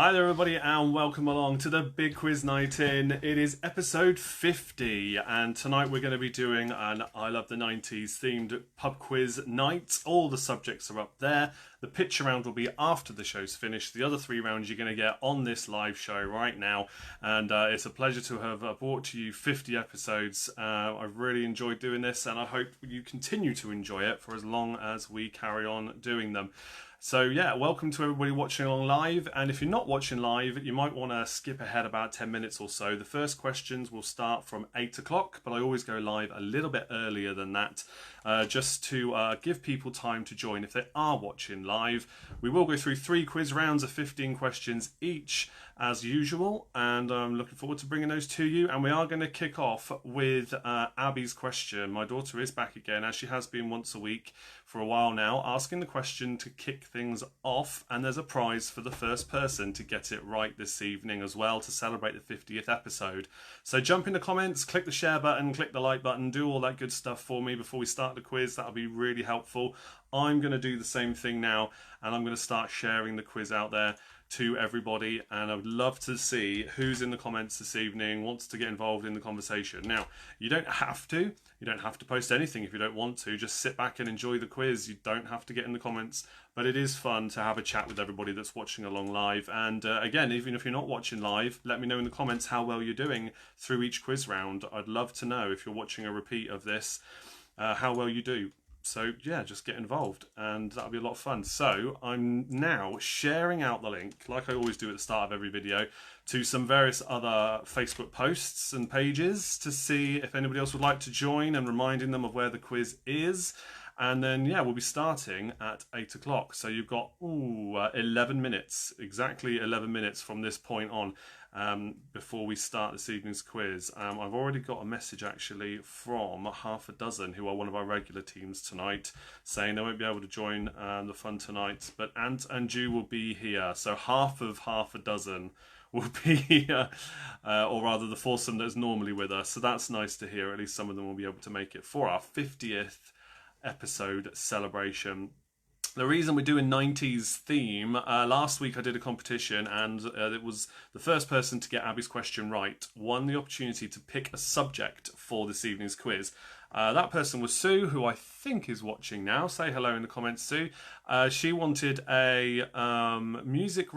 Hi there everybody and welcome along to the Big Quiz Night In. It is episode 50 and tonight we're going to be doing an I Love the 90s themed pub quiz night. All the subjects are up there. The picture round will be after the show's finished. The other 3 rounds you're going to get on this live show right now, and it's a pleasure to have brought to you 50 episodes. I've really enjoyed doing this and I hope you continue to enjoy it for as long as we carry on doing them. So yeah, welcome to everybody watching along live, and if you're not watching live, you might want to skip ahead about 10 minutes or so. The first questions will start from 8 o'clock, but I always go live a little bit earlier than that, just to give people time to join if they are watching live. We will go through 3 quiz rounds of 15 questions each, as usual, and I'm looking forward to bringing those to you. And we are going to kick off with Abby's question. My daughter is back again, as she has been once a week for a while now, asking the question to kick things off, and there's a prize for the first person to get it right this evening as well, to celebrate the 50th episode. So jump in the comments, click the share button, click the like button, do all that good stuff for me before we start the quiz. That'll be really helpful. I'm going to do the same thing now, and I'm going to start sharing the quiz out there to everybody, and I would love to see who's in the comments this evening, wants to get involved in the conversation. Now, you don't have to post anything if you don't want to. Just sit back and enjoy the quiz. You don't have to get in the comments, but it is fun to have a chat with everybody that's watching along live. And again, even if you're not watching live, let me know in the comments how well you're doing through each quiz round. I'd love to know, if you're watching a repeat of this, how well you do. So yeah, just get involved and that'll be a lot of fun. So I'm now sharing out the link, like I always do at the start of every video, to some various other Facebook posts and pages to see if anybody else would like to join, and reminding them of where the quiz is. And then, yeah, we'll be starting at 8 o'clock. So you've got 11 minutes, exactly 11 minutes from this point on, before we start this evening's quiz. I've already got a message actually from half a dozen who are one of our regular teams tonight, saying they won't be able to join the fun tonight, but Ant and Jew will be here. So half a dozen will be here, or rather the foursome that is normally with us. So that's nice to hear. At least some of them will be able to make it for our 50th episode celebration. The reason we're doing 90s theme, last week I did a competition, and it was the first person to get Abby's question right won the opportunity to pick a subject for this evening's quiz. That person was Sue, who I think is watching now. Say hello in the comments, Sue. She wanted a music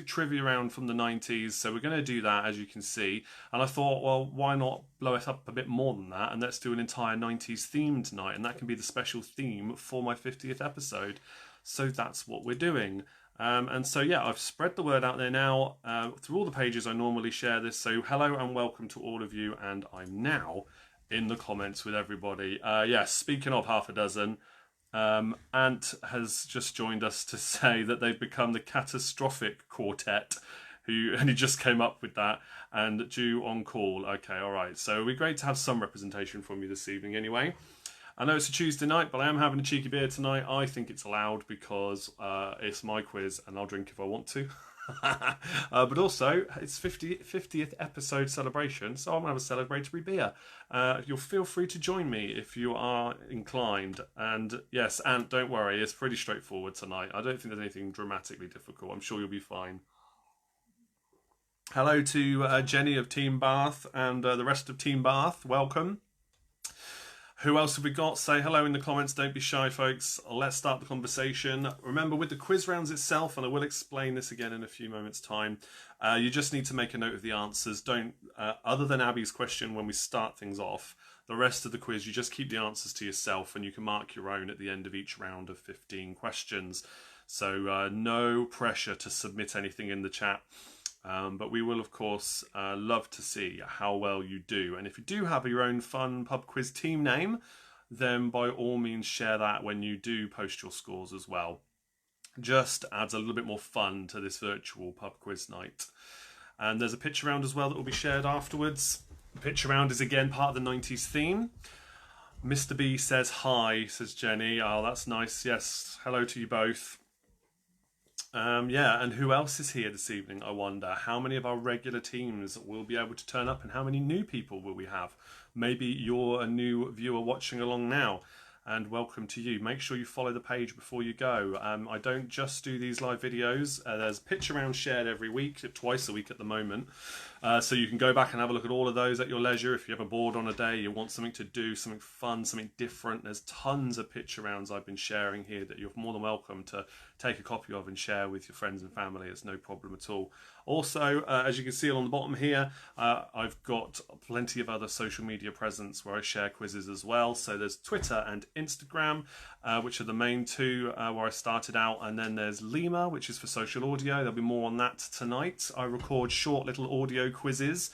trivia round from the 90s, so we're going to do that, as you can see. And I thought, well, why not blow it up a bit more than that, and let's do an entire 90s theme tonight, and that can be the special theme for my 50th episode. So that's what we're doing. And so, yeah, I've spread the word out there now through all the pages I normally share this. So hello and welcome to all of you, and I'm now in the comments with everybody. Yes, speaking of half a dozen, Ant has just joined us to say that they've become the Catastrophic Quartet, and he just came up with that, and due on call. Okay, all right. So it'll be great to have some representation from you this evening anyway. I know it's a Tuesday night, but I am having a cheeky beer tonight. I think it's allowed because it's my quiz and I'll drink if I want to. But also, it's 50th episode celebration, so I'm going to have a celebratory beer. You'll feel free to join me if you are inclined. And yes, Ant, don't worry, it's pretty straightforward tonight. I don't think there's anything dramatically difficult. I'm sure you'll be fine. Hello to Jenny of Team Bath and the rest of Team Bath. Welcome. Who else have we got? Say hello in the comments. Don't be shy, folks. Let's start the conversation. Remember, with the quiz rounds itself, and I will explain this again in a few moments' time, you just need to make a note of the answers. Don't, other than Abby's question when we start things off, the rest of the quiz, you just keep the answers to yourself, and you can mark your own at the end of each round of 15 questions. So no pressure to submit anything in the chat. But we will, of course, love to see how well you do. And if you do have your own fun pub quiz team name, then by all means share that when you do post your scores as well. Just adds a little bit more fun to this virtual pub quiz night. And there's a picture round as well that will be shared afterwards. The picture round is again part of the 90s theme. Mr. B says hi, says Jenny. Oh, that's nice. Yes, hello to you both. Yeah, and who else is here this evening, I wonder? How many of our regular teams will be able to turn up, and how many new people will we have? Maybe you're a new viewer watching along now. and welcome to you. Make sure you follow the page before you go. I don't just do these live videos. There's pitch around shared every week, twice a week at the moment. So you can go back and have a look at all of those at your leisure. If you're ever bored on a day, you want something to do, something fun, something different, there's tons of pitch arounds I've been sharing here that you're more than welcome to take a copy of and share with your friends and family. It's no problem at all. Also, as you can see along the bottom here, I've got plenty of other social media presence where I share quizzes as well. So there's Twitter and Instagram, which are the main two where I started out. And then there's Lima, which is for social audio. There'll be more on that tonight. I record short little audio quizzes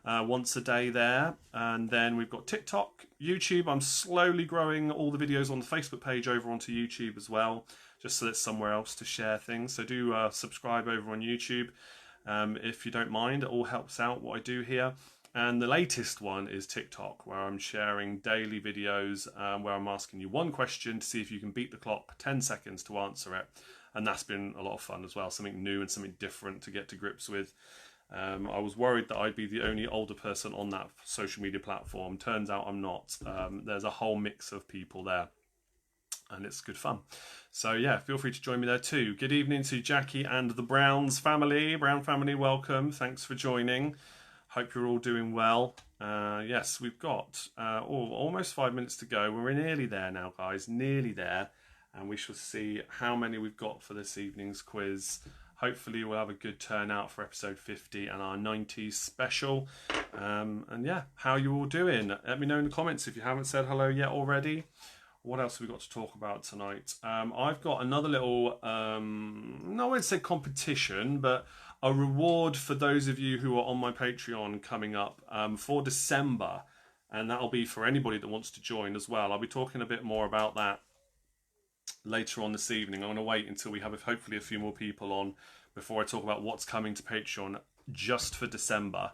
once a day there. And then we've got TikTok, YouTube. I'm slowly growing all the videos on the Facebook page over onto YouTube as well, just so there's somewhere else to share things. So do subscribe over on YouTube. If you don't mind, it all helps out what I do here. And the latest one is TikTok, where I'm sharing daily videos where I'm asking you one question to see if you can beat the clock, 10 seconds to answer it. And that's been a lot of fun as well, something new and something different to get to grips with. I was worried that I'd be the only older person on that social media platform. Turns out I'm not. There's a whole mix of people there, and it's good fun. So yeah, feel free to join me there too. Good evening to Jackie and the Brown family, welcome. Thanks for joining. Hope you're all doing well. Yes, we've got almost 5 minutes to go. We're nearly there now, guys, nearly there. And we shall see how many we've got for this evening's quiz. Hopefully we'll have a good turnout for episode 50 and our 90s special. And yeah, how you all doing? Let me know in the comments if you haven't said hello yet already. What else have we got to talk about tonight? I've got another little, no, I won't say competition, but a reward for those of you who are on my Patreon coming up for December. And that'll be for anybody that wants to join as well. I'll be talking a bit more about that later on this evening. I'm going to wait until we have hopefully a few more people on before I talk about what's coming to Patreon just for December.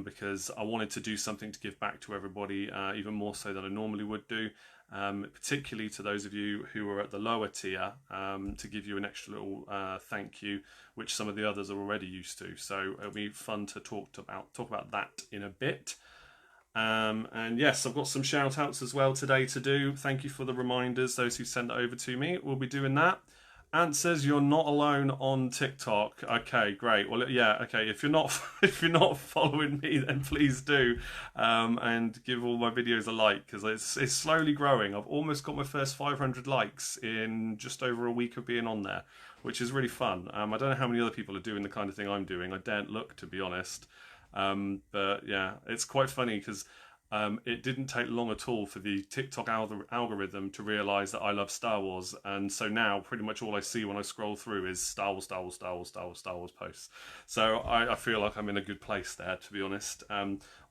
Because I wanted to do something to give back to everybody, even more so than I normally would do. Particularly to those of you who are at the lower tier, to give you an extra little thank you, which some of the others are already used to. So it'll be fun to talk about that in a bit. And yes, I've got some shout outs as well today to do. Thank you for the reminders, those who sent it over to me. We'll be doing that. Ant says you're not alone on TikTok. Okay, great. Well, yeah, okay. If you're not following me, then please do, and give all my videos a like, because it's slowly growing. I've almost got my first 500 likes in just over a week of being on there, which is really fun. I don't know how many other people are doing the kind of thing I'm doing. I daren't look, to be honest. But yeah, it's quite funny because it didn't take long at all for the TikTok algorithm to realise that I love Star Wars, and so now pretty much all I see when I scroll through is Star Wars posts. So I feel like I'm in a good place there, to be honest.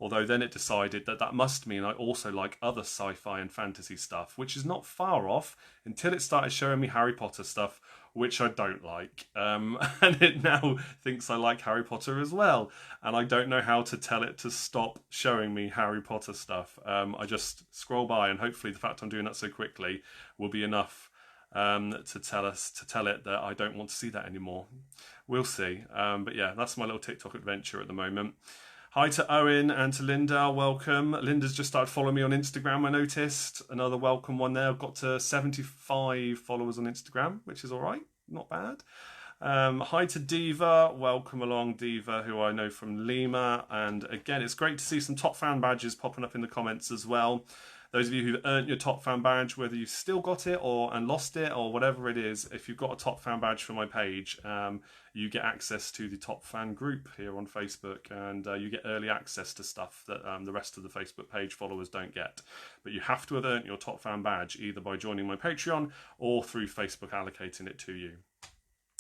Although then it decided that must mean I also like other sci-fi and fantasy stuff, which is not far off until it started showing me Harry Potter stuff, which I don't like. And it now thinks I like Harry Potter as well. And I don't know how to tell it to stop showing me Harry Potter stuff. I just scroll by, and hopefully the fact I'm doing that so quickly will be enough to tell it that I don't want to see that anymore. We'll see. But yeah, that's my little TikTok adventure at the moment. Hi to Owen and to Linda, welcome. Linda's just started following me on Instagram, I noticed. Another welcome one there. I've got to 75 followers on Instagram, which is all right, not bad. Hi to Diva, welcome along Diva, who I know from Lima. And again, it's great to see some top fan badges popping up in the comments as well. Those of you who've earned your top fan badge, whether you've still got it and lost it or whatever it is, if you've got a top fan badge for my page, you get access to the top fan group here on Facebook, and you get early access to stuff that the rest of the Facebook page followers don't get. But you have to have earned your top fan badge either by joining my Patreon or through Facebook allocating it to you.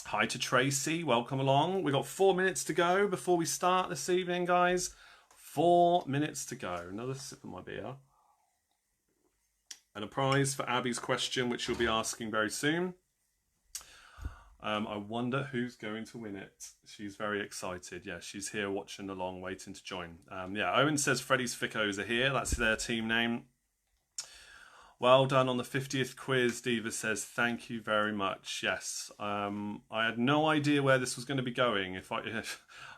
Hi to Tracy, welcome along. We've got 4 minutes to go before we start this evening, guys. 4 minutes to go. Another sip of my beer. And a prize for Abby's question, which you'll be asking very soon. I wonder who's going to win it. She's very excited. Yeah, she's here watching along, waiting to join. Yeah, Owen says Freddy's Ficcos are here. That's their team name. Well done on the 50th quiz, Diva says. Thank you very much. Yes, I had no idea where this was going to be going. If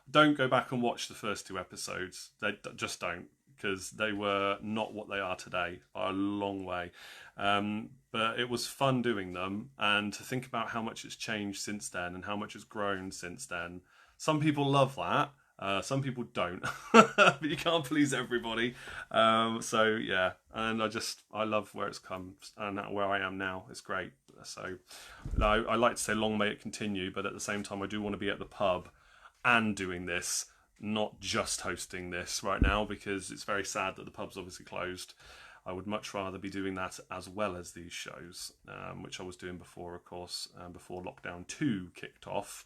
don't go back and watch the first 2 episodes. They just don't. because they were not what they are today by a long way. But it was fun doing them, and to think about how much it's changed since then and how much it's grown since then. Some people love that. Some people don't, but you can't please everybody. So yeah, and I love where it's come and where I am now. It's great. So I like to say long may it continue, but at the same time I do want to be at the pub and doing this, not just hosting this right now, because it's very sad that the pub's obviously closed. I would much rather be doing that as well as these shows, which I was doing before, of course, before lockdown 2 kicked off.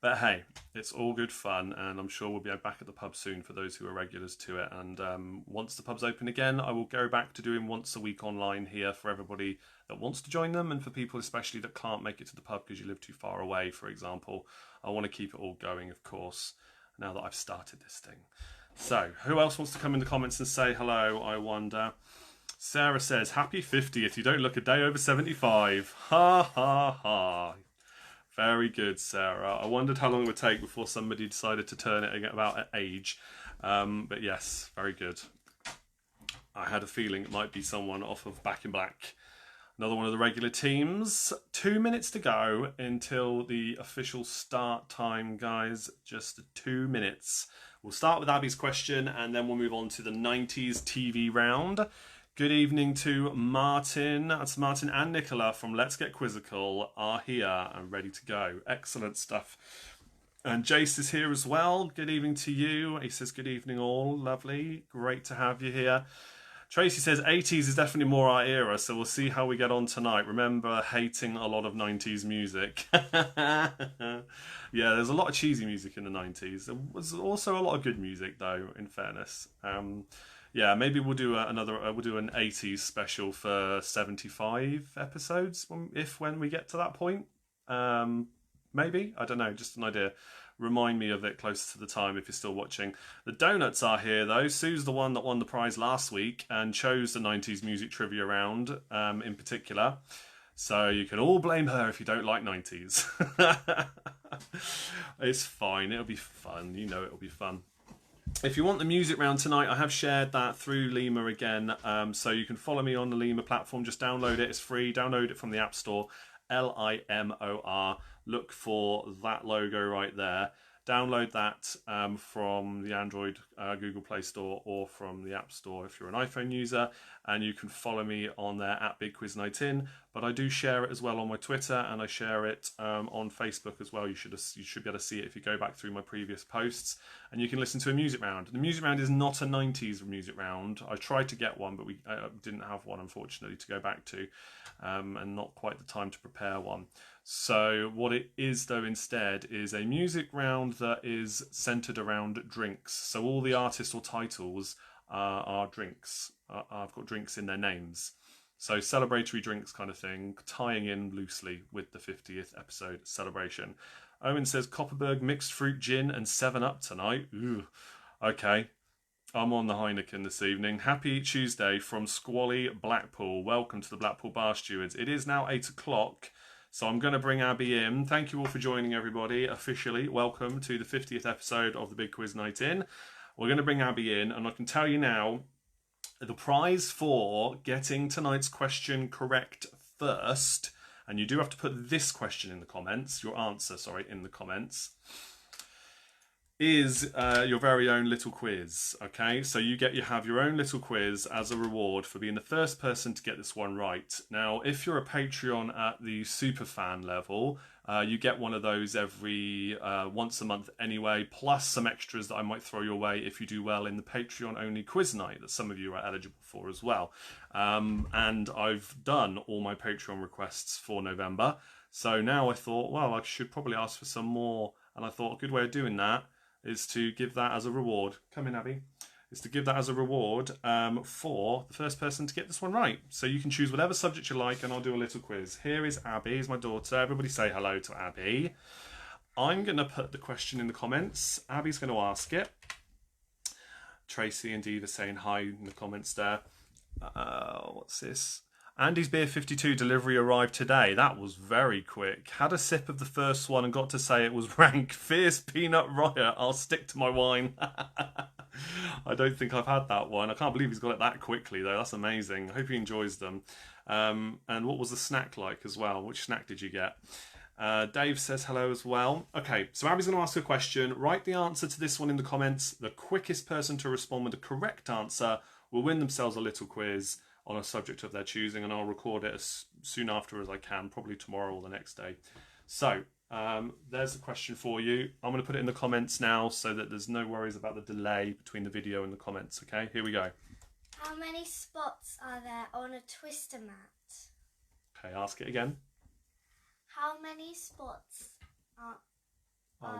But hey, it's all good fun, and I'm sure we'll be back at the pub soon for those who are regulars to it. And once the pub's open again, I will go back to doing once a week online here for everybody that wants to join them, and for people especially that can't make it to the pub because you live too far away, for example. I want to keep it all going, of course, now that I've started this thing. So, who else wants to come in the comments and say hello, I wonder? Sarah says, happy 50th, you don't look a day over 75. Ha ha ha. Very good, Sarah. I wondered how long it would take before somebody decided to turn it about age. But yes, very good. I had a feeling it might be someone off of Back in Black. Another one of the regular teams. 2 minutes to go until the official start time, guys. Just 2 minutes. We'll start with Abby's question and then we'll move on to the 90s TV round. Good evening to Martin. That's Martin and Nicola from Let's Get Quizzical are here and ready to go. Excellent stuff. And Jace is here as well. Good evening to you. He says good evening all. Lovely. Great to have you here. Tracy says 80s is definitely more our era, so we'll see how we get on tonight. Remember hating a lot of 90s music. Yeah, there's a lot of cheesy music in the 90s. There was also a lot of good music, though, in fairness. Yeah, maybe we'll do an 80s special for 75 episodes when we get to that point. Maybe, I don't know, just an idea. Remind me of it closer to the time if you're still watching. The donuts are here though. Sue's the one that won the prize last week and chose the 90s music trivia round in particular. So you can all blame her if you don't like 90s. It's fine, it'll be fun. You know it'll be fun. If you want the music round tonight, I have shared that through Lima again. So you can follow me on the Lima platform. Just download it, it's free. Download it from the App Store. LIMOR. Look for that logo right there. Download that from the Android Google Play Store or from the App Store if you're an iPhone user, and you can follow me on there at Big Quiz Night In. But I do share it as well on my Twitter, and I share it on Facebook as well. You should be able to see it if you go back through my previous posts, and you can listen to a music round. The music round is not a 90s music round. I tried to get one, but we didn't have one, unfortunately, to go back to, and not quite the time to prepare one. So what it is, though, instead, is a music round that is centered around drinks. So all the artists or titles are drinks. I've got drinks in their names. So celebratory drinks kind of thing, tying in loosely with the 50th episode celebration. Owen says Copperberg mixed fruit gin and 7-Up tonight. Ooh, okay. I'm on the Heineken this evening. Happy Tuesday from Squally, Blackpool. Welcome to the Blackpool Bar Stewards. It is now 8 o'clock. So I'm going to bring Abby in. Thank you all for joining, everybody, officially. Welcome to the 50th episode of the Big Quiz Night In. We're going to bring Abby in, and I can tell you now, the prize for getting tonight's question correct first, and you do have to put this question in the comments, your answer, sorry, in the comments, is your very own little quiz, okay? So you have your own little quiz as a reward for being the first person to get this one right. Now, if you're a Patreon at the superfan level, you get one of those every once a month anyway, plus some extras that I might throw your way if you do well in the Patreon-only quiz night that some of you are eligible for as well. And I've done all my Patreon requests for November, so now I thought, well, I should probably ask for some more, and I thought a good way of doing that is to give that as a reward. Come in, Abby. Is to give that as a reward for the first person to get this one right. So you can choose whatever subject you like, and I'll do a little quiz. Here is Abby, is my daughter. Everybody say hello to Abby. I'm going to put the question in the comments. Abby's going to ask it. Tracy and Diva saying hi in the comments there. What's this? Andy's Beer 52 delivery arrived today. That was very quick. Had a sip of the first one and got to say it was rank. Fierce peanut riot. I'll stick to my wine. I don't think I've had that one. I can't believe he's got it that quickly, though. That's amazing. I hope he enjoys them. And what was the snack like as well? Which snack did you get? Dave says hello as well. Okay, so Abby's going to ask a question. Write the answer to this one in the comments. The quickest person to respond with the correct answer will win themselves a little quiz on a subject of their choosing, and I'll record it as soon after as I can, probably tomorrow or the next day. So, there's the question for you. I'm going to put it in the comments now so that there's no worries about the delay between the video and the comments, okay? Here we go. How many spots are there on a twister mat? Okay, ask it again. How many spots are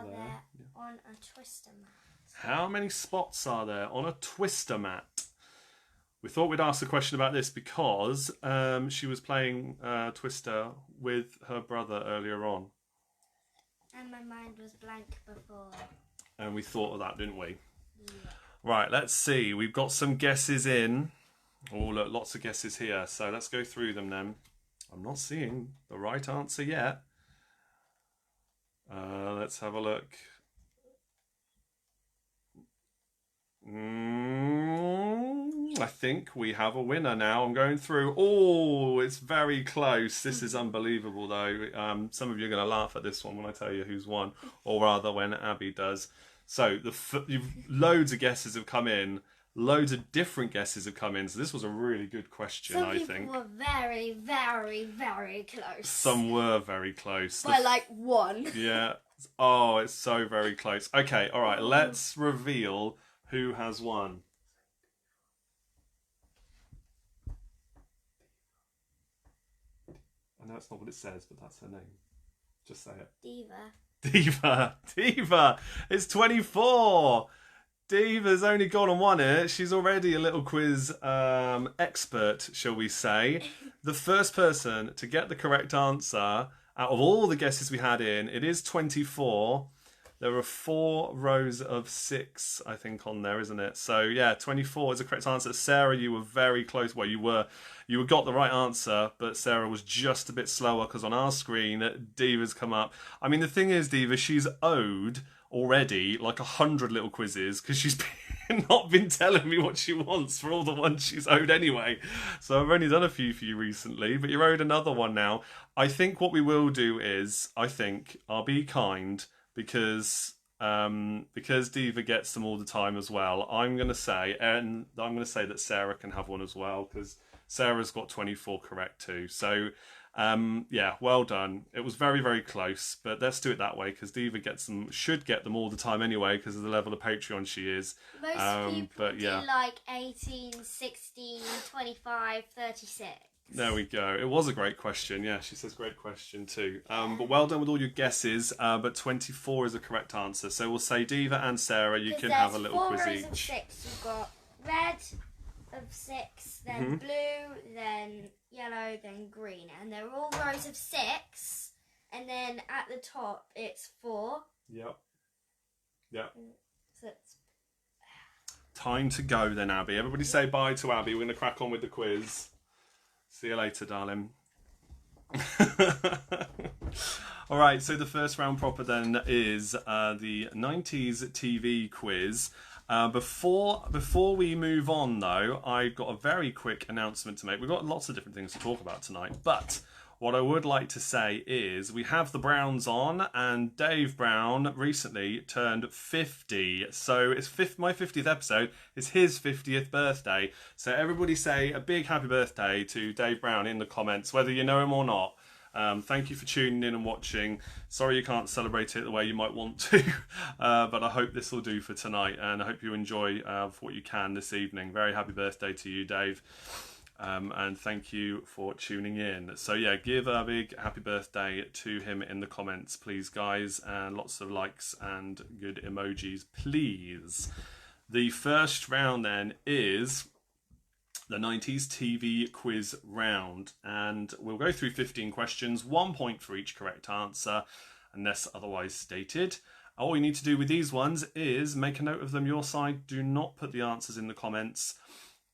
there on a twister mat? How many spots are there on a twister mat? We thought we'd ask a question about this because she was playing Twister with her brother earlier on. And my mind was blank before. And we thought of that, didn't we? Yeah. Right, let's see. We've got some guesses in. Oh, look, lots of guesses here. So let's go through them then. I'm not seeing the right answer yet. Let's have a look. I think we have a winner now. I'm going through. Oh, it's very close. This is unbelievable, though. Some of you are going to laugh at this one when I tell you who's won, or rather when Abby does. So loads of guesses have come in. Loads of different guesses have come in. So this was a really good question, I think. Some people were very, very, very close. Some were very close. By like one. Yeah. Oh, it's so very close. Okay, all right. Let's reveal who has won. I know it's not what it says, but that's her name. Just say it. Diva. It's 24. Diva's only gone and won it. She's already a little quiz expert, shall we say. The first person to get the correct answer out of all the guesses we had in, it is 24. There are 4 rows of 6, I think, on there, isn't it? So yeah, 24 is the correct answer. Sarah, you were very close. Well, you got the right answer, but Sarah was just a bit slower because on our screen, Diva's come up. I mean, the thing is, Diva, she's owed already like 100 little quizzes because she's not been telling me what she wants for all the ones she's owed anyway. So I've only done a few for you recently, but you're owed another one now. I think what we will do is, I'll be kind because Diva gets them all the time as well. I'm going to say that Sarah can have one as well because Sarah's got 24 correct too. So yeah, well done. It was very, very close, but let's do it that way because Diva should get them all the time anyway because of the level of Patreon she is. Most people do like 18, 16, 25, 36. There we go. It was a great question. Yeah, she says great question too. But well done with all your guesses. But 24 is the correct answer. So we'll say Diva and Sarah, you can have a little quiz each. 4 rows of 6. You've got red of 6, then blue, then yellow, then green. And they're all rows of 6. And then at the top, it's 4. Yep. So it's... Time to go then, Abby. Everybody say bye to Abby. We're going to crack on with the quiz. See you later, darling. All right, so the first round proper then is the 90s TV quiz. Before we move on, though, I've got a very quick announcement to make. We've got lots of different things to talk about tonight, but what I would like to say is we have the Browns on, and Dave Brown recently turned 50. So it's my 50th episode. It's his 50th birthday. So everybody say a big happy birthday to Dave Brown in the comments, whether you know him or not. Thank you for tuning in and watching. Sorry you can't celebrate it the way you might want to, but I hope this will do for tonight, and I hope you enjoy what you can this evening. Very happy birthday to you, Dave. And thank you for tuning in. So yeah, give a big happy birthday to him in the comments, please, guys, and lots of likes and good emojis, please. The first round then is the 90s TV quiz round, and we'll go through 15 questions, 1 point for each correct answer, unless otherwise stated. All you need to do with these ones is make a note of them your side. Do not put the answers in the comments.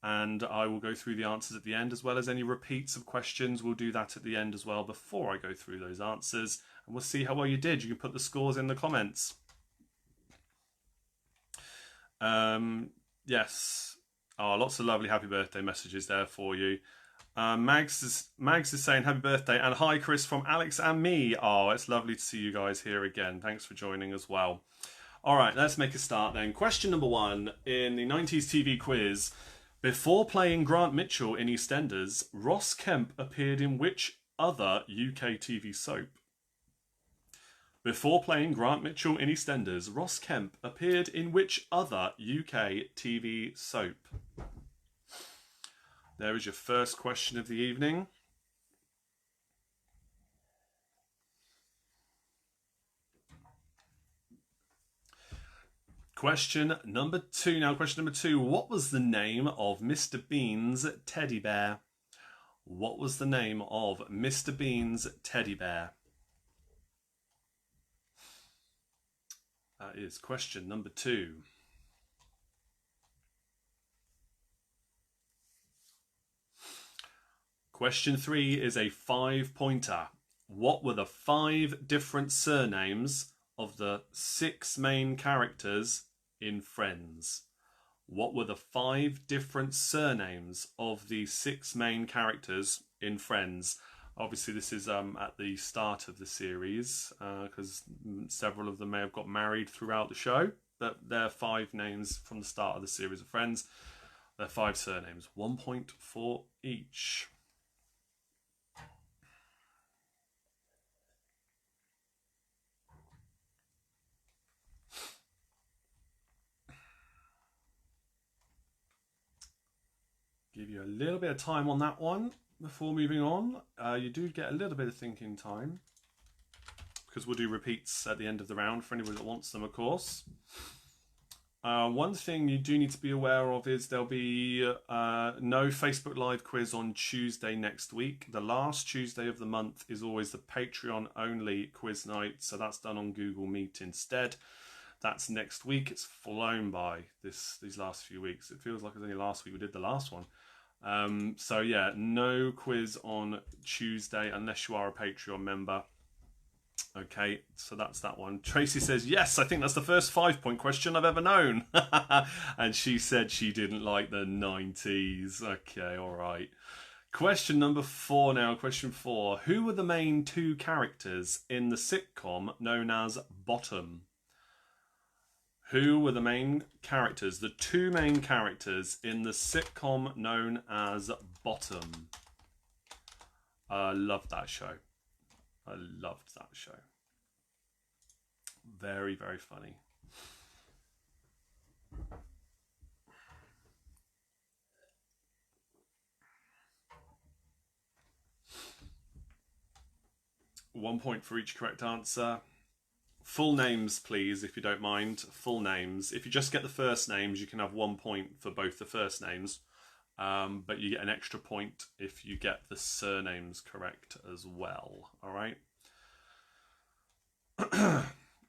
And I will go through the answers at the end, as well as any repeats of questions. We'll do that at the end as well before I go through those answers. And we'll see how well you did. You can put the scores in the comments. Yes. Oh, lots of lovely happy birthday messages there for you. Mags is saying happy birthday and hi Chris from Alex and me. Oh, it's lovely to see you guys here again. Thanks for joining as well. All right, let's make a start then. Question number 1 in the 90s TV quiz. Before playing Grant Mitchell in EastEnders, Ross Kemp appeared in which other UK TV soap? Before playing Grant Mitchell in EastEnders, Ross Kemp appeared in which other UK TV soap? There is your first question of the evening. Question number 2 now. Question number 2. What was the name of Mr. Bean's teddy bear? What was the name of Mr. Bean's teddy bear? That is question number 2. Question 3 is a 5-pointer. What were the 5 different surnames of the 6 main characters in Friends? What were the 5 different surnames of the 6 main characters in Friends? Obviously, this is at the start of the series because several of them may have got married throughout the show. But they're 5 names from the start of the series of Friends. They're 5 surnames. 1 point for each. Give you a little bit of time on that one before moving on. You do get a little bit of thinking time because we'll do repeats at the end of the round for anybody that wants them, of course. One thing you do need to be aware of is there'll be no Facebook Live quiz on Tuesday next week. The last Tuesday of the month is always the Patreon only quiz night, so that's done on Google Meet instead. That's next week. It's flown by these last few weeks. It feels like it was only last week we did the last one. So yeah, no quiz on Tuesday unless you are a Patreon member. Okay, so that's that one. Tracy says, yes, I think that's the first 5-point question I've ever known. And she said she didn't like the 90s. Okay, all right. Question number 4 now. Question 4. Who were the main 2 characters in the sitcom known as Bottom? Who were the main characters, the 2 main characters in the sitcom known as Bottom? I loved that show. I loved that show. Very, very funny. One point for each correct answer. Full names, please, if you don't mind. Full names. If you just get the first names, you can have 1 point for both the first names. But you get an extra point if you get the surnames correct as well. All right.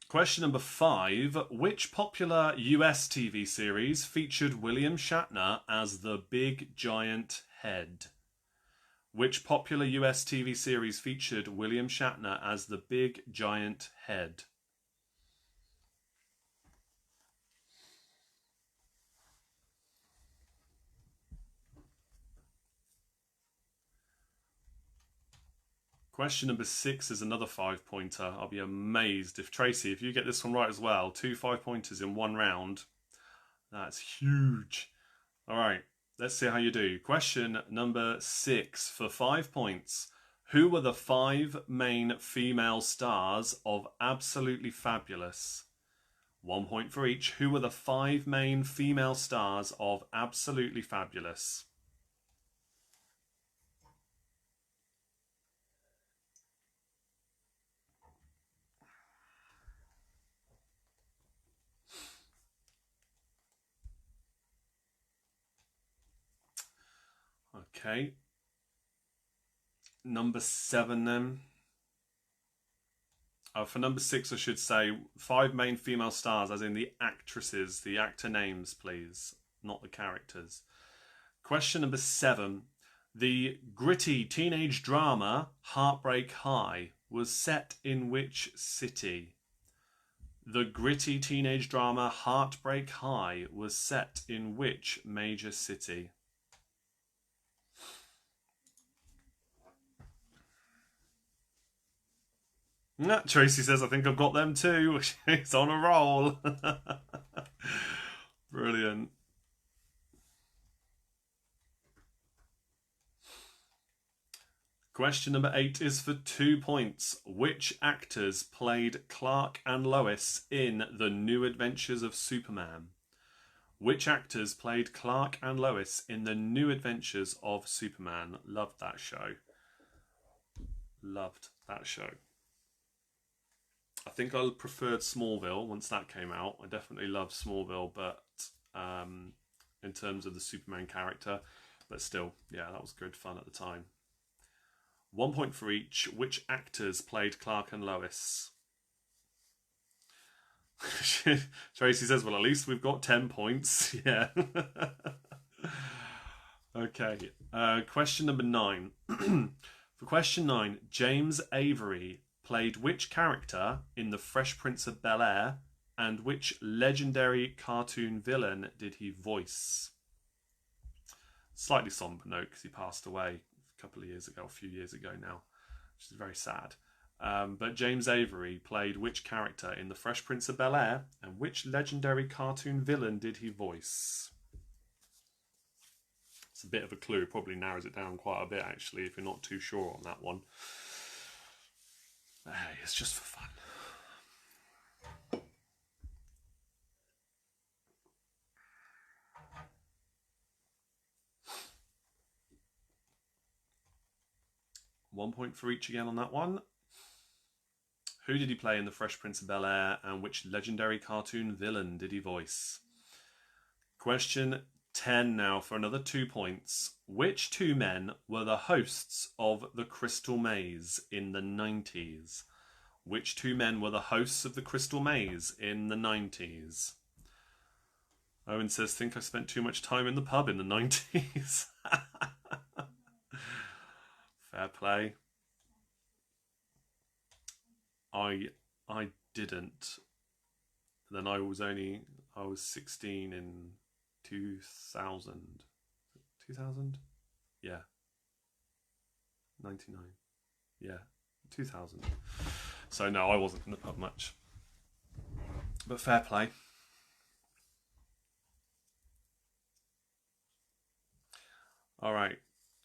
Question number 5. Which popular US TV series featured William Shatner as the Big Giant Head? Which popular US TV series featured William Shatner as the Big Giant Head? Question number 6 is another 5-pointer. I'll be amazed if Tracy, if you get this one right as well, 2 5-pointers in one round. That's huge. All right, let's see how you do. Question number 6 for 5 points. Who were the 5 main female stars of Absolutely Fabulous? 1 point for each. Who were the 5 main female stars of Absolutely Fabulous? Okay. Number 7 then. For number 6, I should say 5 main female stars, as in the actresses, the actor names, please, not the characters. Question number 7. The gritty teenage drama Heartbreak High was set in which city? The gritty teenage drama Heartbreak High was set in which major city? Tracy says, I think I've got them too. She's on a roll. Brilliant. Question number 8 is for 2 points. Which actors played Clark and Lois in The New Adventures of Superman? Which actors played Clark and Lois in The New Adventures of Superman? Loved that show. Loved that show. I think I preferred Smallville once that came out. I definitely loved Smallville, but in terms of the Superman character, but still, yeah, that was good fun at the time. 1 point for each. Which actors played Clark and Lois? Tracy says, well, at least we've got 10 points. Yeah. Okay. Question number 9. For question 9, James Avery played which character in The Fresh Prince of Bel-Air, and which legendary cartoon villain did he voice? Slightly somber note because he passed away a few years ago now, which is very sad. But James Avery played which character in The Fresh Prince of Bel-Air, and which legendary cartoon villain did he voice? It's a bit of a clue. Probably narrows it down quite a bit, actually, if you're not too sure on that one. But hey, it's just for fun. One point for each again on that one. Who did he play in The Fresh Prince of Bel-Air, and which legendary cartoon villain did he voice? Question 10 now for another 2 points. Which 2 men were the hosts of The Crystal Maze in the 90s? Which 2 men were the hosts of The Crystal Maze in the 90s? Owen says, think I spent too much time in the pub in the 90s. Fair play. I didn't. Then I was 16 in 2000. 2000? Yeah. 99. Yeah. 2000. So no, I wasn't in the pub much. But fair play. All right.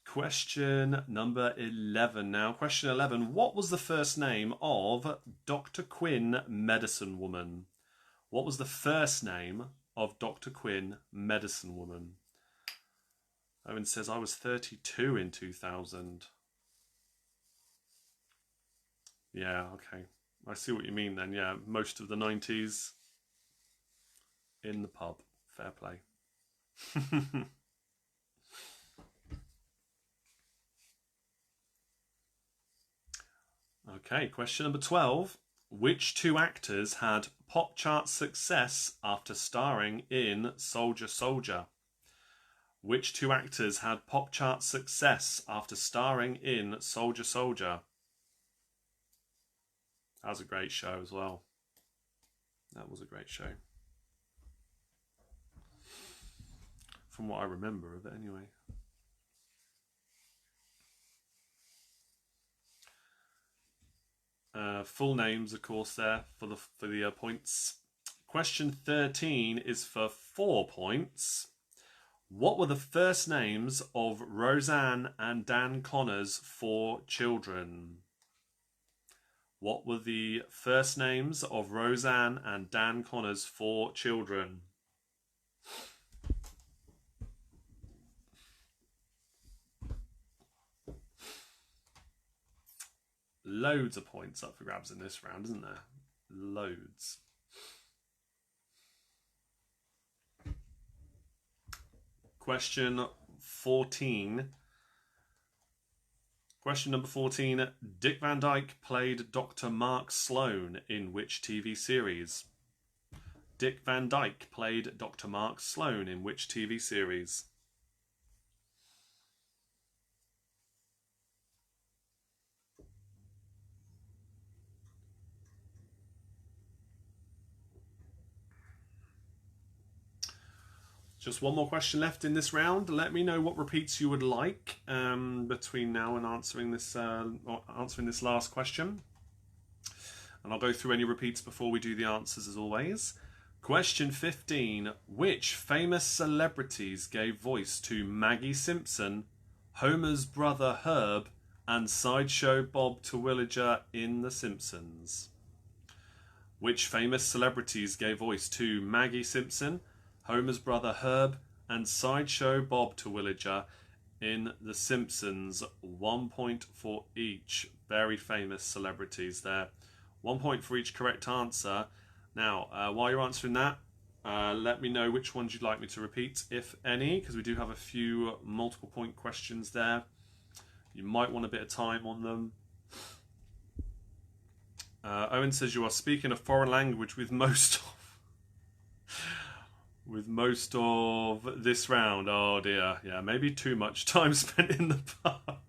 Question number 11 now. Question 11. What was the first name of Dr. Quinn, Medicine Woman? What was the first name of Dr. Quinn, Medicine Woman? Owen says, I was 32 in 2000. Yeah, okay. I see what you mean then. Yeah, most of the 90s in the pub. Fair play. Okay, question number 12. Which 2 actors had pop chart success after starring in Soldier Soldier? Which 2 actors had pop chart success after starring in Soldier Soldier? That was a great show as well. That was a great show. From what I remember of it anyway. Full names, of course, there for the points. Question 13 is for 4 points. What were the first names of Roseanne and Dan Connor's 4 children? What were the first names of Roseanne and Dan Connor's 4 children? Loads of points up for grabs in this round, isn't there? Loads. Question 14. Question number 14. Dick Van Dyke played Dr. Mark Sloan in which TV series? Dick Van Dyke played Dr. Mark Sloan in which TV series? Just one more question left in this round. Let me know what repeats you would like between now and answering this last question. And I'll go through any repeats before we do the answers as always. Question 15. Which famous celebrities gave voice to Maggie Simpson, Homer's brother Herb, and Sideshow Bob Terwilliger in The Simpsons? Which famous celebrities gave voice to Maggie Simpson, Homer's brother Herb, and Sideshow Bob Terwilliger in The Simpsons? 1 point for each. Very famous celebrities there. 1 point for each correct answer. Now, while you're answering that, let me know which ones you'd like me to repeat, if any, because we do have a few multiple point questions there. You might want a bit of time on them. Owen says you are speaking a foreign language with most of this round. Oh dear, yeah, maybe too much time spent in the pub.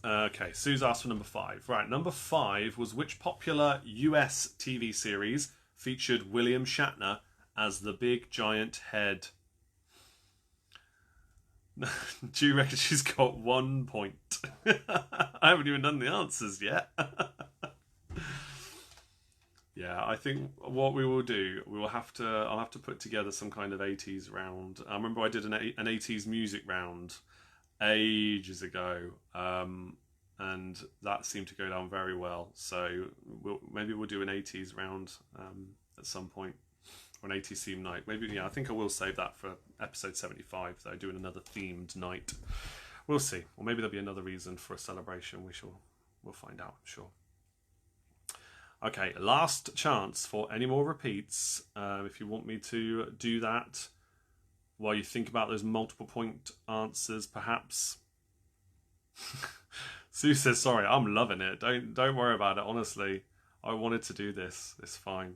Okay, Sue's asked for number 5. Right, number 5 was which popular US TV series featured William Shatner as the big giant head? Do you reckon she's got 1 point? I haven't even done the answers yet. Yeah, I think what we will do, I'll have to put together some kind of 80s round. I remember I did an 80s music round ages ago, and that seemed to go down very well. So maybe we'll do an 80s round at some point, or an 80s theme night. Maybe, yeah, I think I will save that for episode 75, though, doing another themed night. We'll see. Or maybe there'll be another reason for a celebration. We'll find out, I'm sure. Okay, last chance for any more repeats. If you want me to do that while you think about those multiple point answers, perhaps. Sue says, sorry, I'm loving it. Don't worry about it, honestly. I wanted to do this. It's fine.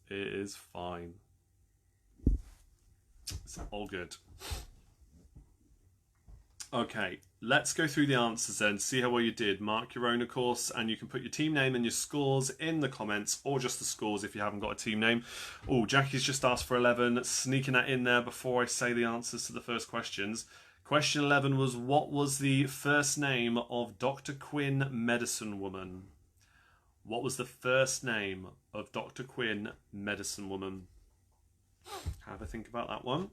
It is fine. It's all good. Okay, let's go through the answers then, see how well you did. Mark your own, of course, and you can put your team name and your scores in the comments, or just the scores if you haven't got a team name. Oh, Jackie's just asked for 11, sneaking that in there before I say the answers to the first questions. Question 11 was, what was the first name of Dr. Quinn, Medicine Woman? What was the first name of Dr. Quinn, Medicine Woman? Have a think about that one.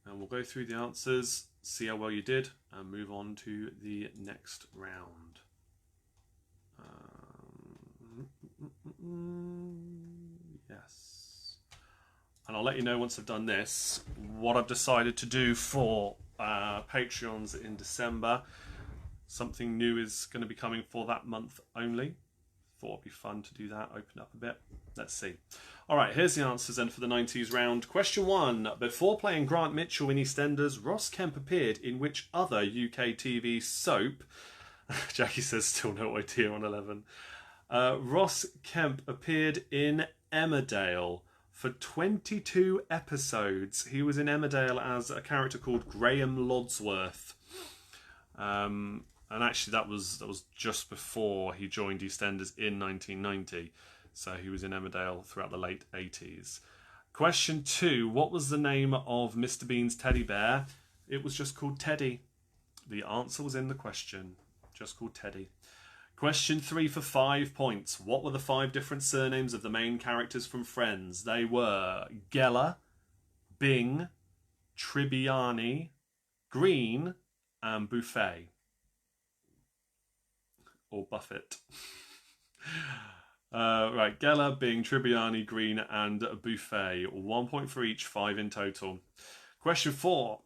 And we'll go through the answers, see how well you did, and move on to the next round. Yes. And I'll let you know once I've done this, what I've decided to do for Patreons in December. Something new is going to be coming for that month only. Thought it'd be fun to do that, open up a bit. Let's see. All right, here's the answers then for the 90s round. Question 1. Before playing Grant Mitchell in EastEnders, Ross Kemp appeared in which other UK TV soap? Jackie says still no idea on 11. Ross Kemp appeared in Emmerdale for 22 episodes. He was in Emmerdale as a character called Graham Lodsworth. And actually that was just before he joined EastEnders in 1990. So he was in Emmerdale throughout the late 80s. Question 2. What was the name of Mr. Bean's teddy bear? It was just called Teddy. The answer was in the question. Just called Teddy. Question 3 for 5 points. What were the 5 different surnames of the main characters from Friends? They were Geller, Bing, Tribbiani, Green, and Buffet. Or Buffett. Right, Geller, Bing, Tribbiani, Green, and Buffet. 1 point for each, 5 in total. Question 4.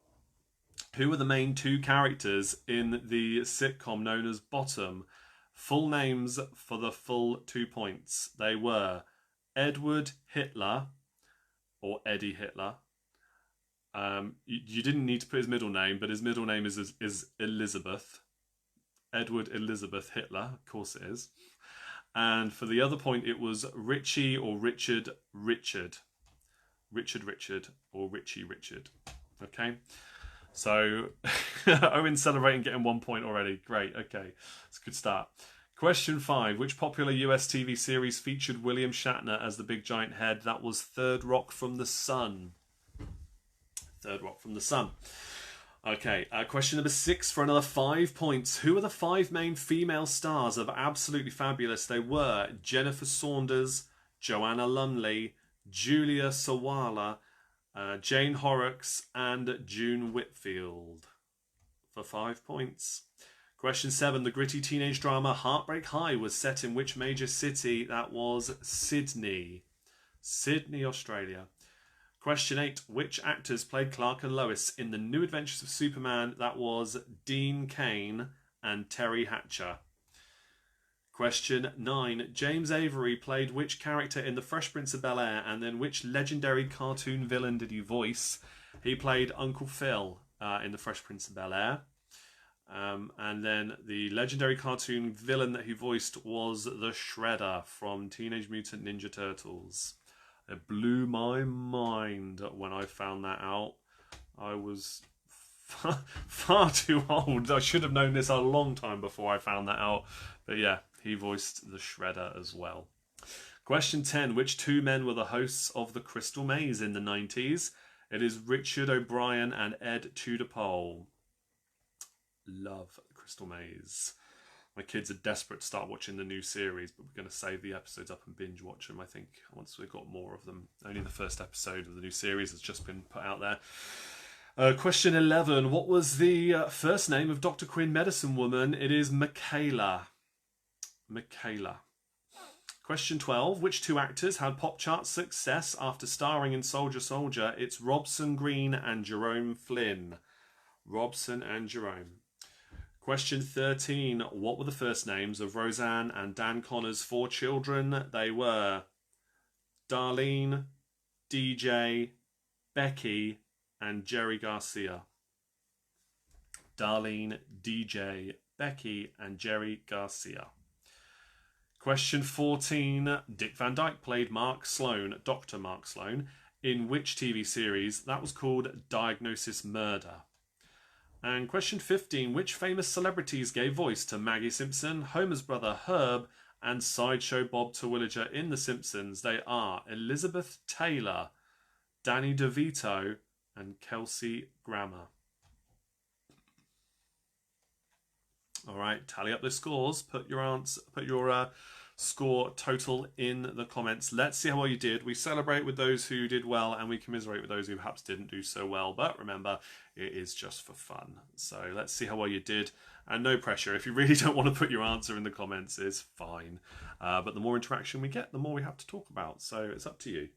Who were the main 2 characters in the sitcom known as Bottom? Full names for the full 2 points. They were Edward Hitler, or Eddie Hitler. You didn't need to put his middle name, but his middle name is Elizabeth. Edward Elizabeth Hitler, of course it is. And for the other point, it was Richie or Richard. Richard, or Richie Richard. Okay, so Owen's celebrating getting 1 point already. Great, okay. It's a good start. Question 5. Which popular US TV series featured William Shatner as the big giant head? That was Third Rock from the Sun. Third Rock from the Sun. Okay, question number 6 for another 5 points. Who are the 5 main female stars of Absolutely Fabulous? They were Jennifer Saunders, Joanna Lumley, Julia Sawala, Jane Horrocks, and June Whitfield. For 5 points. Question 7. The gritty teenage drama Heartbreak High was set in which major city? That was Sydney. Sydney, Australia. Question 8. Which actors played Clark and Lois in The New Adventures of Superman? That was Dean Cain and Terry Hatcher. Question 9. James Avery played which character in The Fresh Prince of Bel-Air, and then which legendary cartoon villain did he voice? He played Uncle Phil in The Fresh Prince of Bel-Air. And then the legendary cartoon villain that he voiced was the Shredder from Teenage Mutant Ninja Turtles. It blew my mind when I found that out. I was far too old. I should have known this a long time before I found that out. But yeah, he voiced the Shredder as well. Question 10. Which 2 men were the hosts of The Crystal Maze in the 90s? It is Richard O'Brien and Ed Tudor-Pole. Love The Crystal Maze. My kids are desperate to start watching the new series, but we're going to save the episodes up and binge watch them, I think, once we've got more of them. Only the first episode of the new series has just been put out there. Question 11. What was the first name of Dr. Quinn medicine woman? It is Michaela. Michaela. Question 12. Which 2 actors had pop chart success after starring in Soldier Soldier? It's Robson Green and Jerome Flynn. Robson and Jerome. Question 13. What were the first names of Roseanne and Dan Connor's 4 children? They were Darlene, DJ, Becky, and Jerry Garcia. Darlene, DJ, Becky, and Jerry Garcia. Question 14. Dick Van Dyke played Mark Sloan, Dr. Mark Sloan, in which TV series? That was called Diagnosis Murder. And question 15. Which famous celebrities gave voice to Maggie Simpson, Homer's brother Herb, and Sideshow Bob Terwilliger in The Simpsons? They are Elizabeth Taylor, Danny DeVito, and Kelsey Grammer. All right, tally up the scores. Put your score total in the comments. Let's see how well you did. We celebrate with those who did well, and we commiserate with those who perhaps didn't do so well. But remember, it is just for fun. So let's see how well you did. And no pressure. If you really don't want to put your answer in the comments, it's fine. But the more interaction we get, the more we have to talk about. So it's up to you.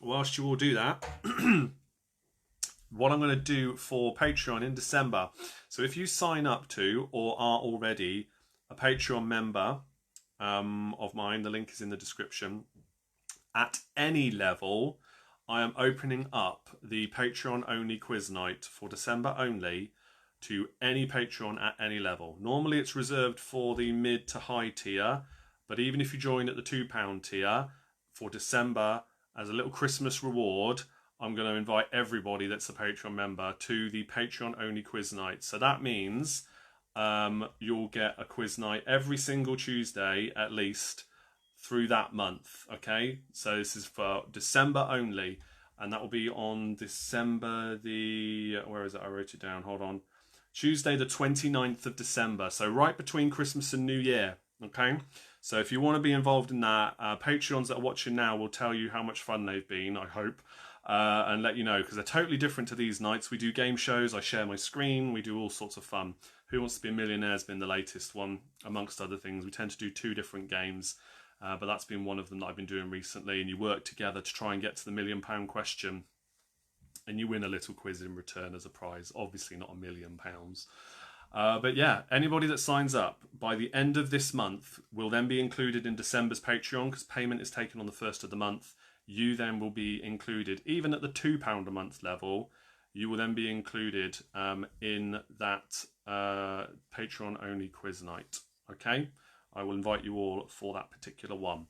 Whilst you all do that, what I'm going to do for Patreon in December. So if you sign up to or are already a Patreon member of mine, the link is in the description, at any level, I am opening up the Patreon only quiz night for December only to any Patreon at any level. Normally it's reserved for the mid to high tier, but even if you join at the £2 tier, for December, as a little Christmas reward, I'm going to invite everybody that's a Patreon member to the Patreon only quiz night. So that means you'll get a quiz night every single Tuesday at least through that month. Okay, so this is for December only, and that will be on December the, where is it? I wrote it down, hold on. Tuesday the 29th of December, so right between Christmas and New Year. Okay, so if you want to be involved in that, Patreons that are watching now will tell you how much fun they've been, I hope. And let you know, because they're totally different to these nights. We do game shows, I share my screen, we do all sorts of fun. Who Wants to Be a Millionaire has been the latest one, amongst other things. We tend to do 2 different games, but that's been one of them that I've been doing recently, and you work together to try and get to the £1 million question, and you win a little quiz in return as a prize. Obviously not £1 million. But yeah, anybody that signs up by the end of this month will then be included in December's Patreon, because payment is taken on the 1st of the month. You then will be included, even at the £2 a month level, you will then be included in that Patreon only quiz night. Okay, I will invite you all for that particular one.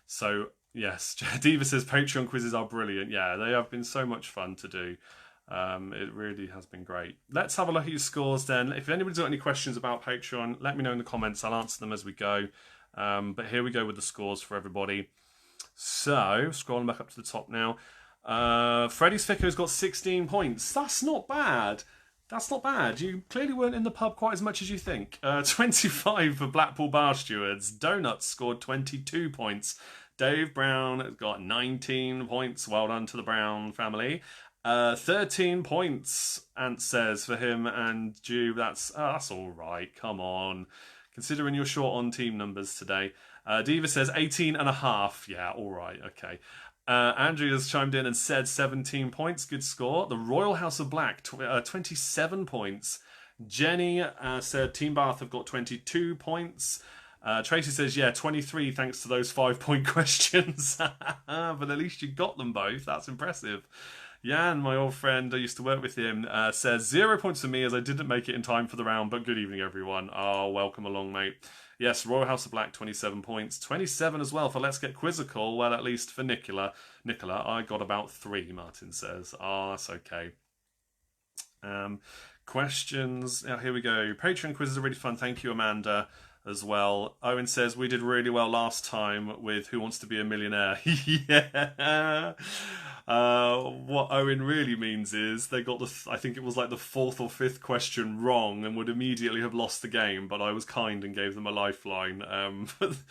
So yes, Diva says Patreon quizzes are brilliant. Yeah, they have been so much fun to do. It really has been great. Let's have a look at your scores then. If anybody's got any questions about Patreon, let me know in the comments. I'll answer them as we go. But here we go with the scores for everybody. So, scrolling back up to the top now. Freddie's Ficker's got 16 points. That's not bad. That's not bad. You clearly weren't in the pub quite as much as you think. 25 for Blackpool Bar Stewards. Donuts scored 22 points. Dave Brown has got 19 points. Well done to the Brown family. 13 points, Ant says, for him and Jew. That's all right. Come on. Considering you're short on team numbers today. Diva says 18 and a half. Yeah, all right. Okay. Andrew has chimed in and said 17 points. Good score. The Royal House of Black, 27 points. Jenny said Team Bath have got 22 points. Tracy says, yeah, 23 thanks to those 5-point questions. But at least you got them both. That's impressive. Jan, my old friend, I used to work with him, says 0 points for me as I didn't make it in time for the round, but good evening, everyone. Oh, welcome along, mate. Yes, Royal House of Black, 27 points. 27 as well for Let's Get Quizzical. Well, at least for Nicola, I got about 3, Martin says. Oh, that's okay. Questions. Here we go. Patreon quizzes are really fun. Thank you, Amanda, as well. Owen says, we did really well last time with Who Wants to Be a Millionaire? Yeah. What Owen really means is they got I think it was like the 4th or 5th question wrong and would immediately have lost the game, but I was kind and gave them a lifeline. With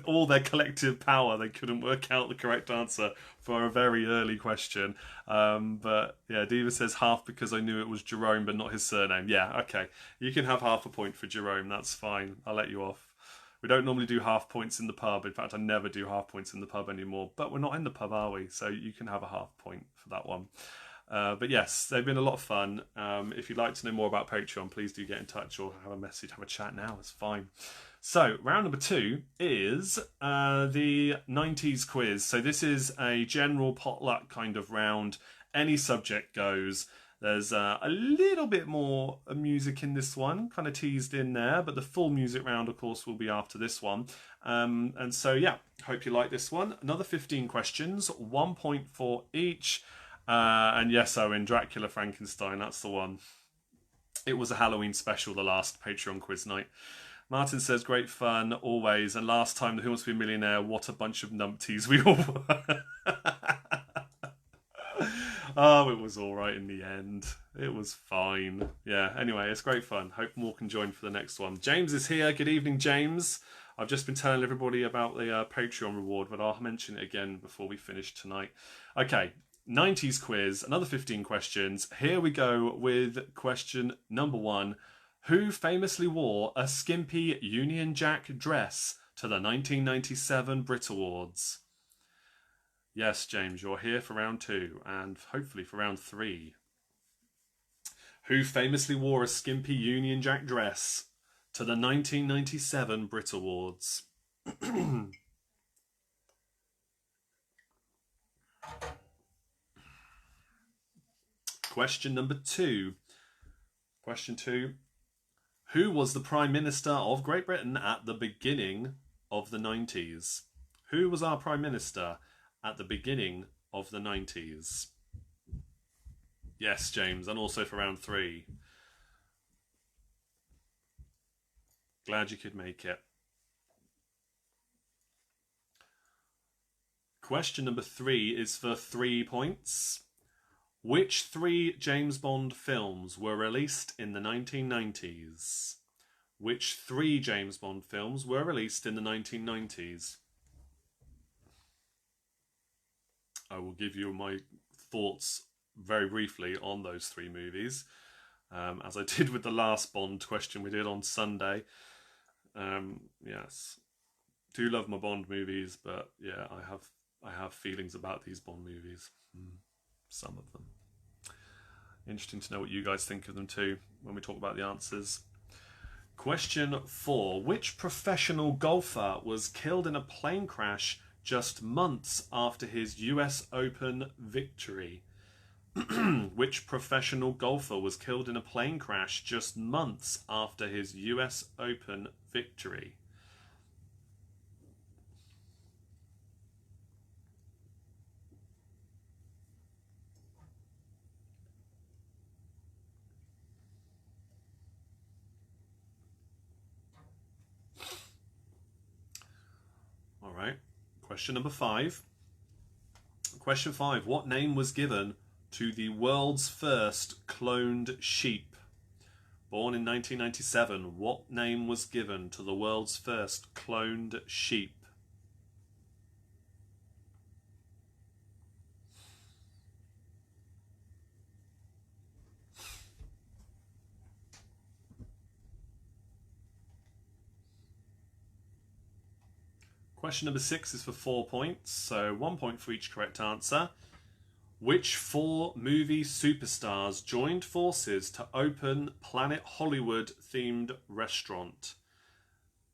all their collective power, they couldn't work out the correct answer for a very early question. But yeah, Diva says half because I knew it was Jerome but not his surname. Yeah, okay. You can have half a point for Jerome, that's fine. I'll let you off. We don't normally do half points in the pub. In fact, I never do half points in the pub anymore. But we're not in the pub, are we? So you can have a half point for that one. But yes, they've been a lot of fun. If you'd like to know more about Patreon, please do get in touch or have a message, have a chat now. It's fine. So round number 2 is the 90s quiz. So this is a general potluck kind of round. Any subject goes. There's a little bit more music in this one, kind of teased in there, but the full music round, of course, will be after this one. And so, yeah, hope you like this one. Another 15 questions, 1 point for each. And yes, Owen, Dracula Frankenstein, that's the one. It was a Halloween special, the last Patreon quiz night. Martin says, great fun, always. And last time, the Who Wants to Be a Millionaire, what a bunch of numpties we all were. Oh, it was all right in the end. It was fine. Yeah, anyway, it's great fun. Hope more can join for the next one. James is here. Good evening, James. I've just been telling everybody about the Patreon reward, but I'll mention it again before we finish tonight. Okay, 90s quiz, another 15 questions. Here we go with question number 1. Who famously wore a skimpy Union Jack dress to the 1997 Brit Awards? Yes, James, you're here for round 2 and hopefully for round 3. Who famously wore a skimpy Union Jack dress to the 1997 Brit Awards? Question number 2. Question 2. Who was the Prime Minister of Great Britain at the beginning of the 90s? Who was our Prime Minister at the beginning of the 90s? Yes, James, and also for round 3. Glad you could make it. Question number 3 is for 3 points. Which 3 James Bond films were released in the 1990s? Which 3 James Bond films were released in the 1990s? I will give you my thoughts very briefly on those 3 movies, as I did with the last Bond question we did on Sunday. Yes, do love my Bond movies, but yeah, I have feelings about these Bond movies. Some of them. Interesting to know what you guys think of them too when we talk about the answers. Question 4. Which professional golfer was killed in a plane crash just months after his US Open victory? Which professional golfer was killed in a plane crash just months after his US Open victory? Question number 5. Question 5. What name was given to the world's first cloned sheep? Born in 1997, what name was given to the world's first cloned sheep? Question number 6 is for 4 points, so 1 point for each correct answer. Which 4 movie superstars joined forces to open Planet Hollywood themed restaurant?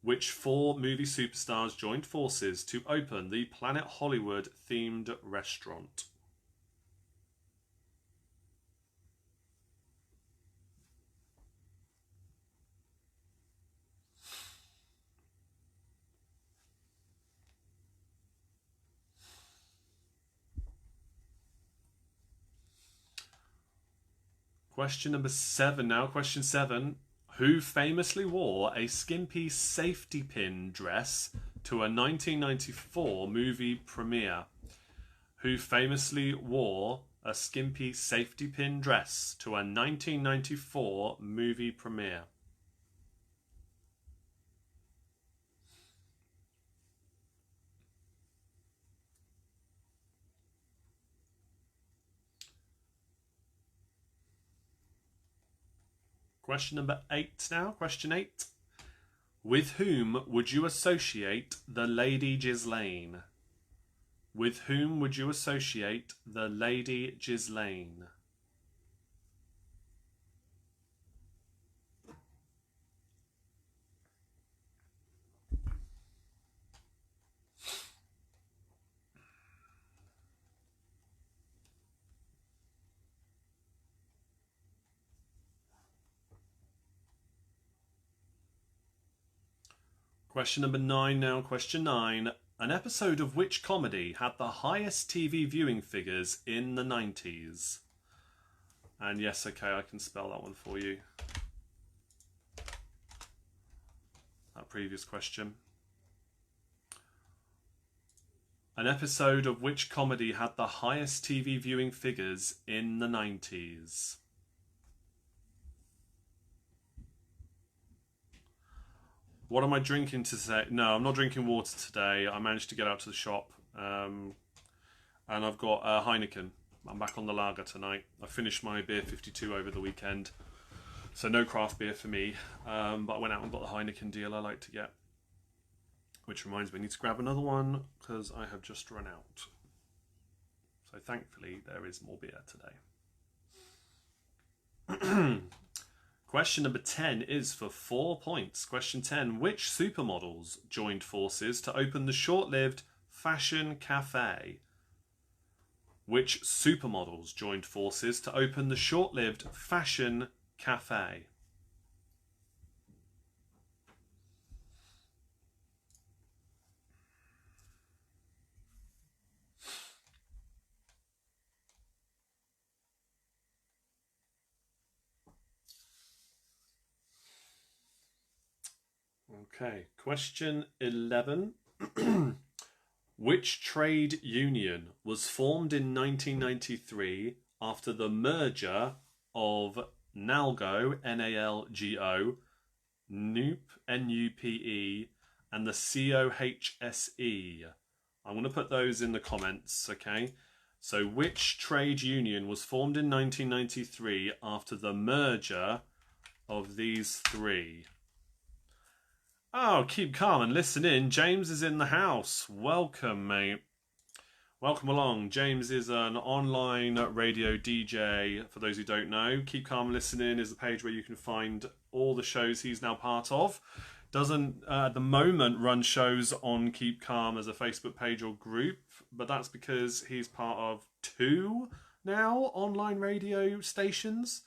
Which 4 movie superstars joined forces to open the Planet Hollywood themed restaurant? Question number 7 now. Question 7. Who famously wore a skimpy safety pin dress to a 1994 movie premiere? Who famously wore a skimpy safety pin dress to a 1994 movie premiere? Question number 8 now. Question 8. With whom would you associate the Lady Ghislaine? With whom would you associate the Lady Ghislaine? Question number 9 now. Question 9. An episode of which comedy had the highest TV viewing figures in the 90s? And yes, okay, I can spell that one for you. That previous question. An episode of which comedy had the highest TV viewing figures in the 90s? What am I drinking today? No, I'm not drinking water today. I managed to get out to the shop. And I've got Heineken. I'm back on the lager tonight. I finished my Beer52 over the weekend. So no craft beer for me. But I went out and got the Heineken deal I like to get. Which reminds me, I need to grab another one because I have just run out. So thankfully, there is more beer today. Question number 10 is for 4 points. Question 10. Which supermodels joined forces to open the short-lived fashion cafe? Which supermodels joined forces to open the short-lived fashion cafe? Okay, question 11. Which trade union was formed in 1993 after the merger of NALGO, N-A-L-G-O, NUPE, N-U-P-E, and the C-O-H-S-E? I'm going to put those in the comments, okay? So which trade union was formed in 1993 after the merger of these 3? Oh, keep calm and listen in. James is in the house. Welcome, mate. Welcome along. James is an online radio DJ, for those who don't know. Keep Calm and Listen In is the page where you can find all the shows he's now part of. Doesn't, at the moment, run shows on Keep Calm as a Facebook page or group, but that's because he's part of 2 now online radio stations.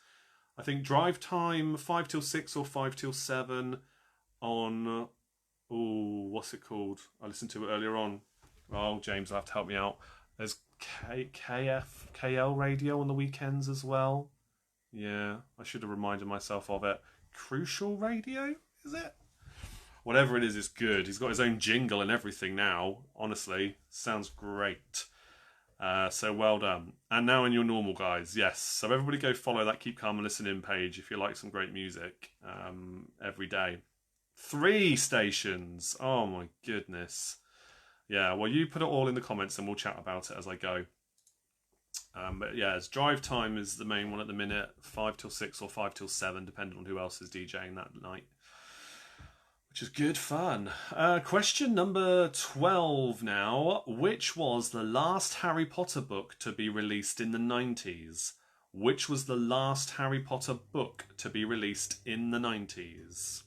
I think Drive Time 5 till 6 or 5 till 7 on, what's it called? I listened to it earlier on. Oh, James will have to help me out. There's KL radio on the weekends as well. Yeah, I should have reminded myself of it. Crucial Radio, is it? Whatever it is, it's good. He's got his own jingle and everything now. Honestly, sounds great. So well done. And now in your normal, guys. Yes. So everybody go follow that Keep Calm and Listen In page if you like some great music every day. 3 stations. Oh my goodness. Yeah, well, you put it all in the comments and we'll chat about it as I go. But yeah, it's drive time is the main one at the minute. 5 till 6 or 5 till 7, depending on who else is DJing that night. Which is good fun. Question number 12 now. Which was the last Harry Potter book to be released in the 90s? Which was the last Harry Potter book to be released in the 90s?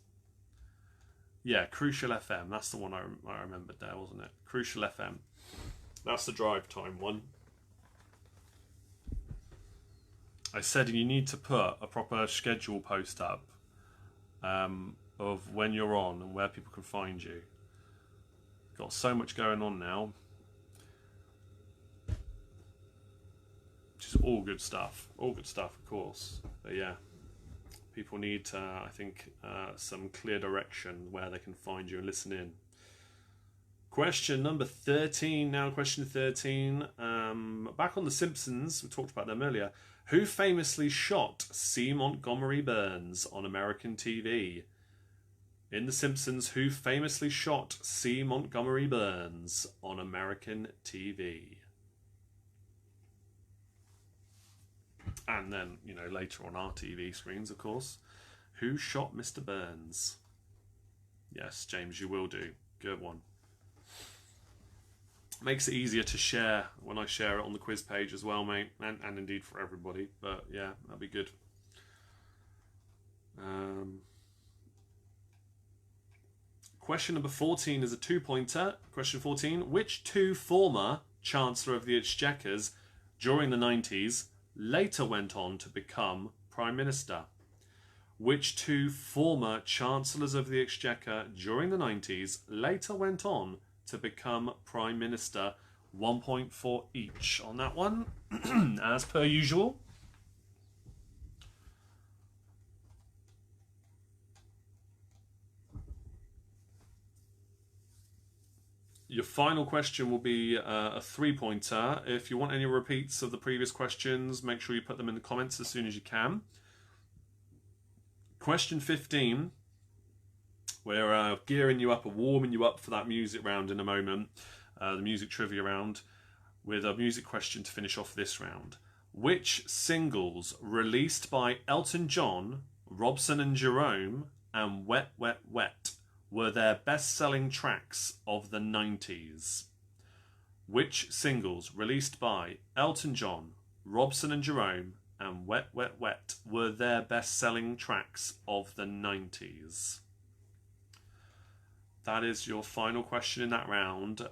Yeah, Crucial FM. That's the one I remembered there, wasn't it? Crucial FM. That's the drive time one. I said you need to put a proper schedule post up of when you're on and where people can find you. Got so much going on now. Which is all good stuff. All good stuff, of course. But yeah, people need, I think, some clear direction where they can find you and listen in. Question number 13 now. Question 13. Back on The Simpsons, we talked about them earlier. Who famously shot C. Montgomery Burns on American TV? In The Simpsons, who famously shot C. Montgomery Burns on American TV? And then, you know, later on our TV screens, of course. Who shot Mr. Burns? Yes, James, you will do. Good one. Makes it easier to share when I share it on the quiz page as well, mate. And indeed for everybody. But yeah, that'd be good. Question number 14 is a 2-pointer. Question 14. Which 2 former Chancellor of the Exchequers during the 90s later went on to become Prime Minister? Which 2 former Chancellors of the Exchequer during the 90s later went on to become Prime Minister? 1 point for each on that one, as per usual. Your final question will be a 3-pointer. If you want any repeats of the previous questions, make sure you put them in the comments as soon as you can. Question 15. We're gearing you up and warming you up for that music round in a moment. The music trivia round with a music question to finish off this round. Which singles released by Elton John, Robson and Jerome and Wet Wet Wet were their best-selling tracks of the 90s? Which singles released by Elton John, Robson and Jerome and Wet Wet Wet were their best-selling tracks of the 90s? That is your final question in that round.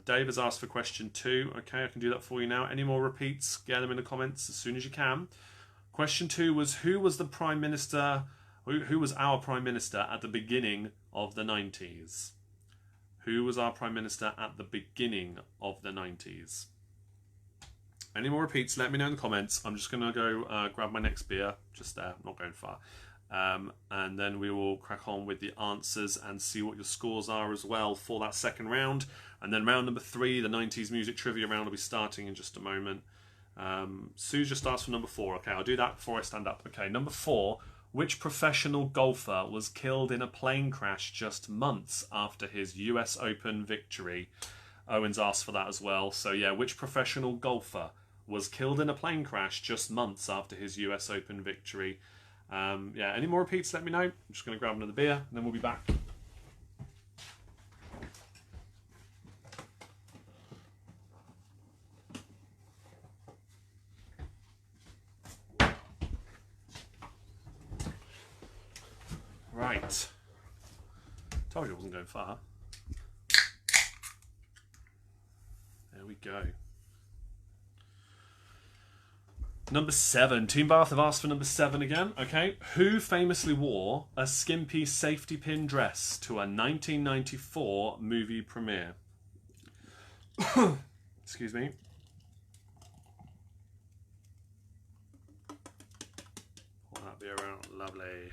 Dave has asked for question 2. Okay, I can do that for you now. Any more repeats? Get them in the comments as soon as you can. Question 2 was, who was the Prime Minister, who was our Prime Minister at the beginning of the 90s? Who was our Prime Minister at the beginning of the 90s? Any more repeats? Let me know in the comments. I'm just going to go grab my next beer. Just there, I'm not going far. And then we will crack on with the answers and see what your scores are as well for that second round. And then round number 3, the 90s music trivia round, will be starting in just a moment. Sue just asked for number 4. Okay, I'll do that before I stand up. Okay, number 4. Which professional golfer was killed in a plane crash just months after his US Open victory? Owen's asked for that as well. So yeah, which professional golfer was killed in a plane crash just months after his US Open victory? Yeah, any more repeats, let me know. I'm just going to grab another beer and then we'll be back. Right. Told you I wasn't going far. There we go. Number 7. Team Bath have asked for number 7 again. Okay. Who famously wore a skimpy safety pin dress to a 1994 movie premiere? Excuse me. Pour that beer out. Lovely.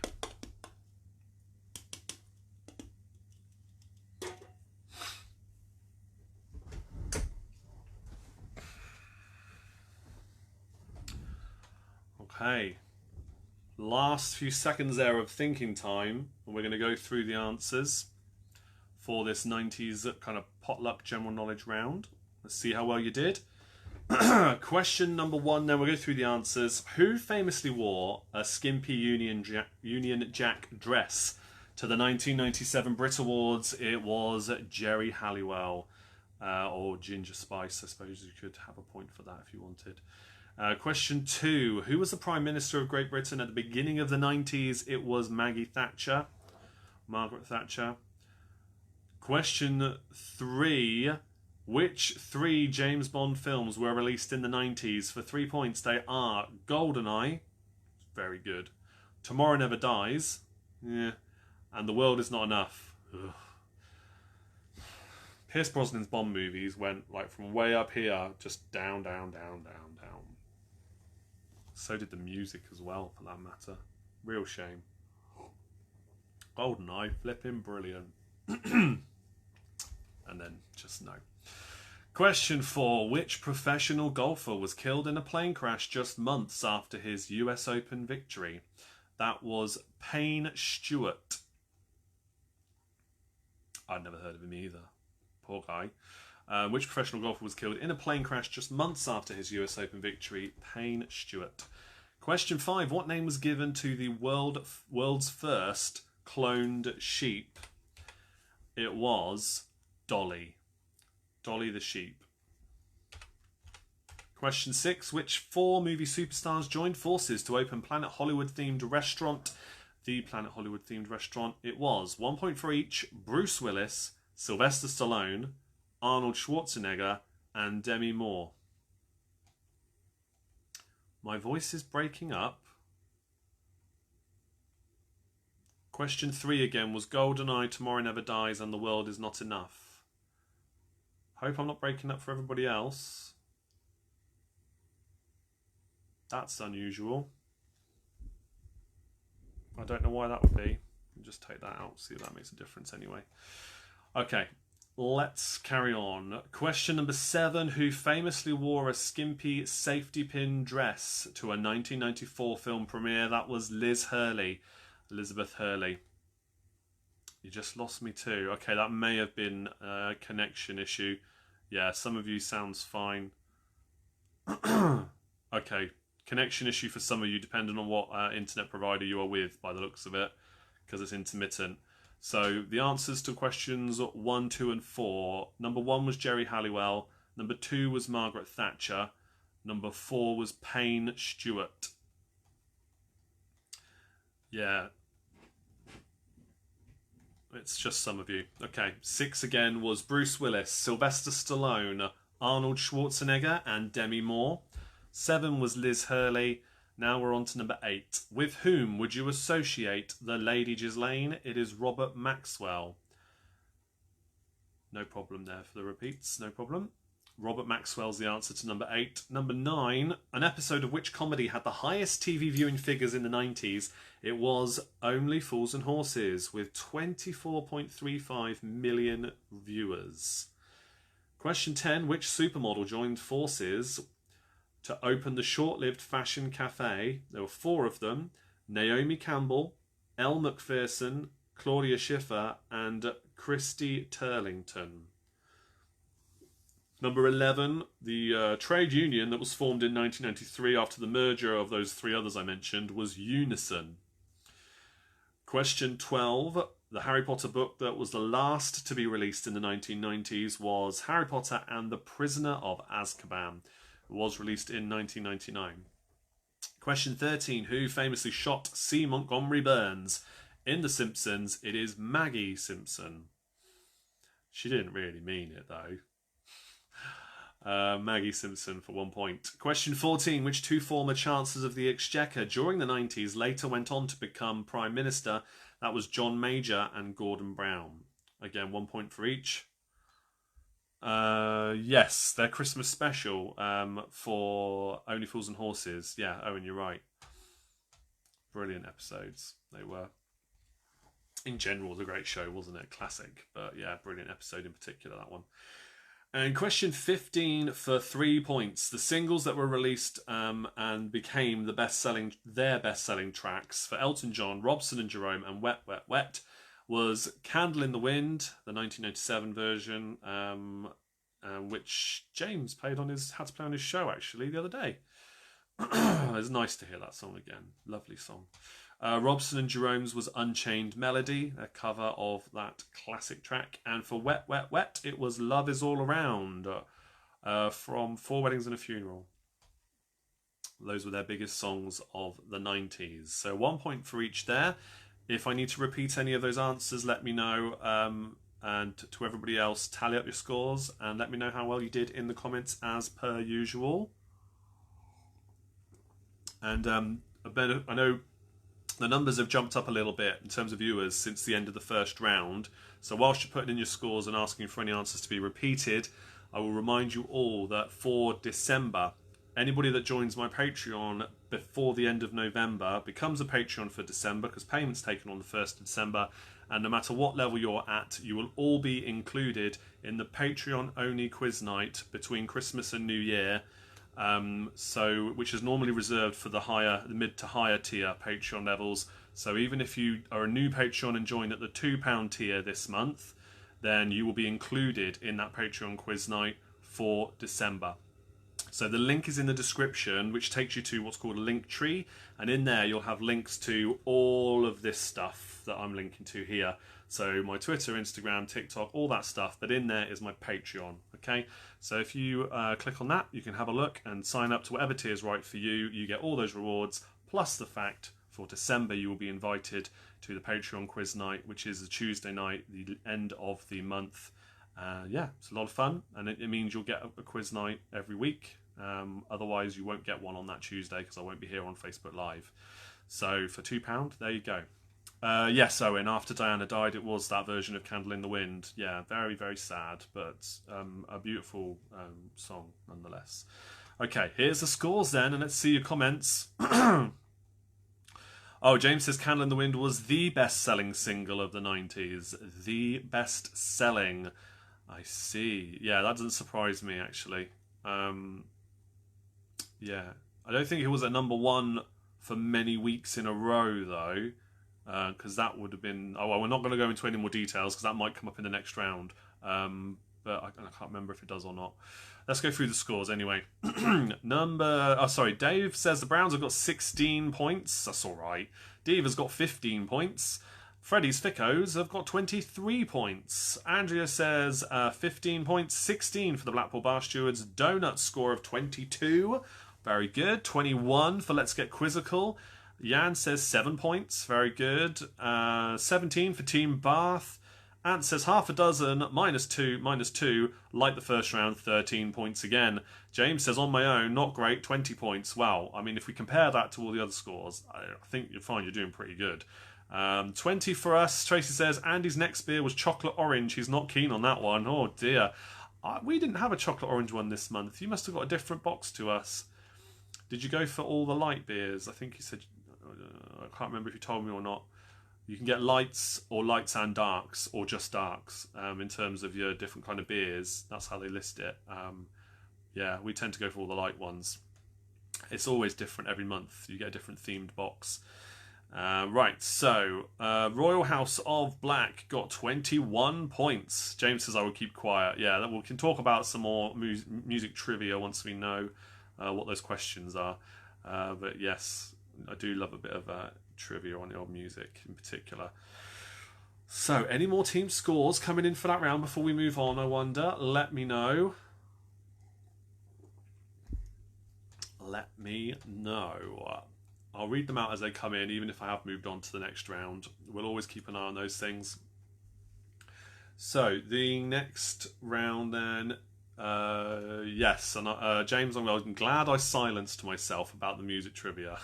Okay. Last few seconds there of thinking time. And we're going to go through the answers for this 90s kind of potluck general knowledge round. Let's see how well you did. Question number 1, then we'll go through the answers. Who famously wore a skimpy Union Jack dress to the 1997 Brit Awards? It was Jerry Halliwell, or Ginger Spice. I suppose you could have a point for that if you wanted. Question 2, who was the Prime Minister of Great Britain at the beginning of the 90s? It was Margaret Thatcher. Question 3, which 3 James Bond films were released in the 90s? For 3 points, they are GoldenEye, very good, Tomorrow Never Dies, yeah, and The World Is Not Enough. Ugh. Pierce Brosnan's Bond movies went like from way up here, just down. So did the music as well, for that matter. Real shame. GoldenEye, flipping brilliant. And then just no. Question 4. Which professional golfer was killed in a plane crash just months after his US Open victory? That was Payne Stewart. I'd never heard of him either. Poor guy. Which professional golfer was killed in a plane crash just months after his US Open victory? Payne Stewart. Question 5. What name was given to the world's first cloned sheep? It was Dolly. Dolly the sheep. Question 6. Which 4 movie superstars joined forces to open Planet Hollywood-themed restaurant? The Planet Hollywood-themed restaurant. It was 1 point for each. Bruce Willis, Sylvester Stallone, Arnold Schwarzenegger, and Demi Moore. My voice is breaking up. Question 3 again was GoldenEye, Tomorrow Never Dies, and The World Is Not Enough. Hope I'm not breaking up for everybody else. That's unusual. I don't know why that would be. I'll just take that out, see if that makes a difference anyway. Okay, let's carry on. Question number 7. Who famously wore a skimpy safety pin dress to a 1994 film premiere? That was Liz Hurley. Elizabeth Hurley. You just lost me too. Okay, that may have been a connection issue. Yeah, some of you sounds fine. Okay, connection issue for some of you, depending on what internet provider you are with, by the looks of it, because it's intermittent. So the answers to questions 1, 2, and 4. Number 1 was Jerry Halliwell. Number 2 was Margaret Thatcher. Number 4 was Payne Stewart. Yeah. It's just some of you. Okay, 6 again was Bruce Willis, Sylvester Stallone, Arnold Schwarzenegger, and Demi Moore. 7 was Liz Hurley. Now we're on to number 8. With whom would you associate the Lady Ghislaine? It is Robert Maxwell. No problem there for the repeats, no problem. Robert Maxwell's the answer to number 8. Number 9, an episode of which comedy had the highest TV viewing figures in the 90s? It was Only Fools and Horses, with 24.35 million viewers. Question 10, which supermodel joined forces to open the short-lived fashion cafe? There were 4 of them. Naomi Campbell, Elle Macpherson, Claudia Schiffer, and Christy Turlington. Number 11, the trade union that was formed in 1993 after the merger of those 3 others I mentioned was Unison. Question 12, the Harry Potter book that was the last to be released in the 1990s was Harry Potter and the Prisoner of Azkaban. It was released in 1999. Question 13, who famously shot C. Montgomery Burns in The Simpsons? It is Maggie Simpson. She didn't really mean it though. Maggie Simpson for 1 point. Question 14. Which 2 former Chancellors of the Exchequer during the 90s later went on to become Prime Minister? That was John Major and Gordon Brown. Again, 1 point for each. Yes, their Christmas special for Only Fools and Horses. Yeah, Owen, you're right. Brilliant episodes they were. In general, it was a great show, wasn't it? Classic. But yeah, brilliant episode in particular, that one. And question 15 for 3 points. The singles that were released and became their best-selling tracks for Elton John, Robson and Jerome, and Wet, Wet, Wet was Candle in the Wind, the 1997 version, which James had to play on his show, actually, the other day. It's nice to hear that song again. Lovely song. Robson and Jerome's was Unchained Melody, a cover of that classic track. And for Wet, Wet, Wet, it was Love Is All Around from Four Weddings and a Funeral. Those were their biggest songs of the 90s. So 1 point for each there. If I need to repeat any of those answers, let me know. And to everybody else, tally up your scores and let me know how well you did in the comments as per usual. And I know the numbers have jumped up a little bit in terms of viewers since the end of the first round. So whilst you're putting in your scores and asking for any answers to be repeated, I will remind you all that for December, anybody that joins my Patreon before the end of November becomes a Patreon for December, because payment's taken on the 1st of December. And no matter what level you're at, you will all be included in the Patreon-only quiz night between Christmas and New Year. Which is normally reserved for the mid to higher tier Patreon levels. So even if you are a new Patreon and join at the £2 tier this month, then you will be included in that Patreon quiz night for December. So the link is in the description, which takes you to what's called a link tree, and in there you'll have links to all of this stuff that I'm linking to here. So my Twitter, Instagram, TikTok, all that stuff, but in there is my Patreon, okay? So if you click on that, you can have a look and sign up to whatever tier is right for you. You get all those rewards, plus the fact for December you will be invited to the Patreon quiz night, which is a Tuesday night, the end of the month. Yeah, it's a lot of fun, and it means you'll get a quiz night every week. Otherwise, you won't get one on that Tuesday because I won't be here on Facebook Live. So for £2, there you go. Yes, Owen, after Diana died, it was that version of Candle in the Wind. Yeah, very, very sad, but a beautiful song nonetheless. Okay, here's the scores then, and let's see your comments. Oh, James says Candle in the Wind was the best-selling single of the 90s. The best-selling. I see. Yeah, that doesn't surprise me, actually. Yeah, I don't think it was at number one for many weeks in a row, though. Because that would have been... Oh, well, we're not going to go into any more details because that might come up in the next round. But I can't remember if it does or not. Let's go through the scores anyway. Dave says the Browns have got 16 points. That's all right. Diva's got 15 points. Freddy's Fickos have got 23 points. Andrea says 15 points, 16 for the Blackpool Bar Stewards. Donut score of 22. Very good. 21 for Let's Get Quizzical. Jan says 7 points. Very good. 17 for Team Bath. Ant says half a dozen, -2. Like the first round, 13 points again. James says on my own, not great, 20 points. Wow. I mean, if we compare that to all the other scores, I think you'll find you're doing pretty good. 20 for us. Tracy says Andy's next beer was chocolate orange. He's not keen on that one. Oh dear. We didn't have a chocolate orange one this month. You must have got a different box to us. Did you go for all the light beers? I think you said... I can't remember if you told me or not. You can get lights or lights and darks or just darks in terms of your different kind of beers. That's how they list it. Yeah, we tend to go for all the light ones. It's always different every month. You get a different themed box. Right, so Royal House of Black got 21 points. James says I will keep quiet. Yeah, we can talk about some more music trivia once we know what those questions are. But yes, I do love a bit of trivia on your music in particular. So, any more team scores coming in for that round before we move on, I wonder? Let me know. Let me know. I'll read them out as they come in, even if I have moved on to the next round. We'll always keep an eye on those things. So, the next round then... yes, and James, I'm glad I silenced myself about the music trivia.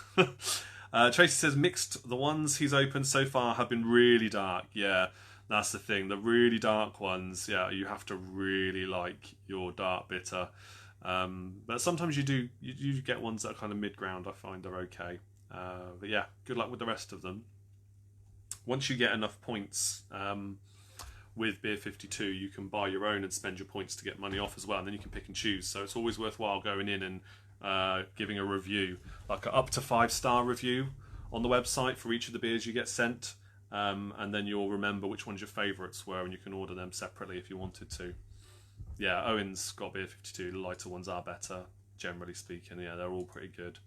Tracy says mixed. The ones he's opened so far have been really dark. Yeah, that's the thing. The really dark ones, yeah, you have to really like your dark bitter. But sometimes you get ones that are kind of mid-ground. I find are okay. But yeah, good luck with the rest of them. Once you get enough points, with Beer 52, you can buy your own and spend your points to get money off as well, and then you can pick and choose. So it's always worthwhile going in and giving a review, like an up to 5-star review on the website for each of the beers you get sent, and then you'll remember which ones your favourites were, and you can order them separately if you wanted to. Yeah, Owen's got Beer 52. The lighter ones are better, generally speaking. Yeah, they're all pretty good.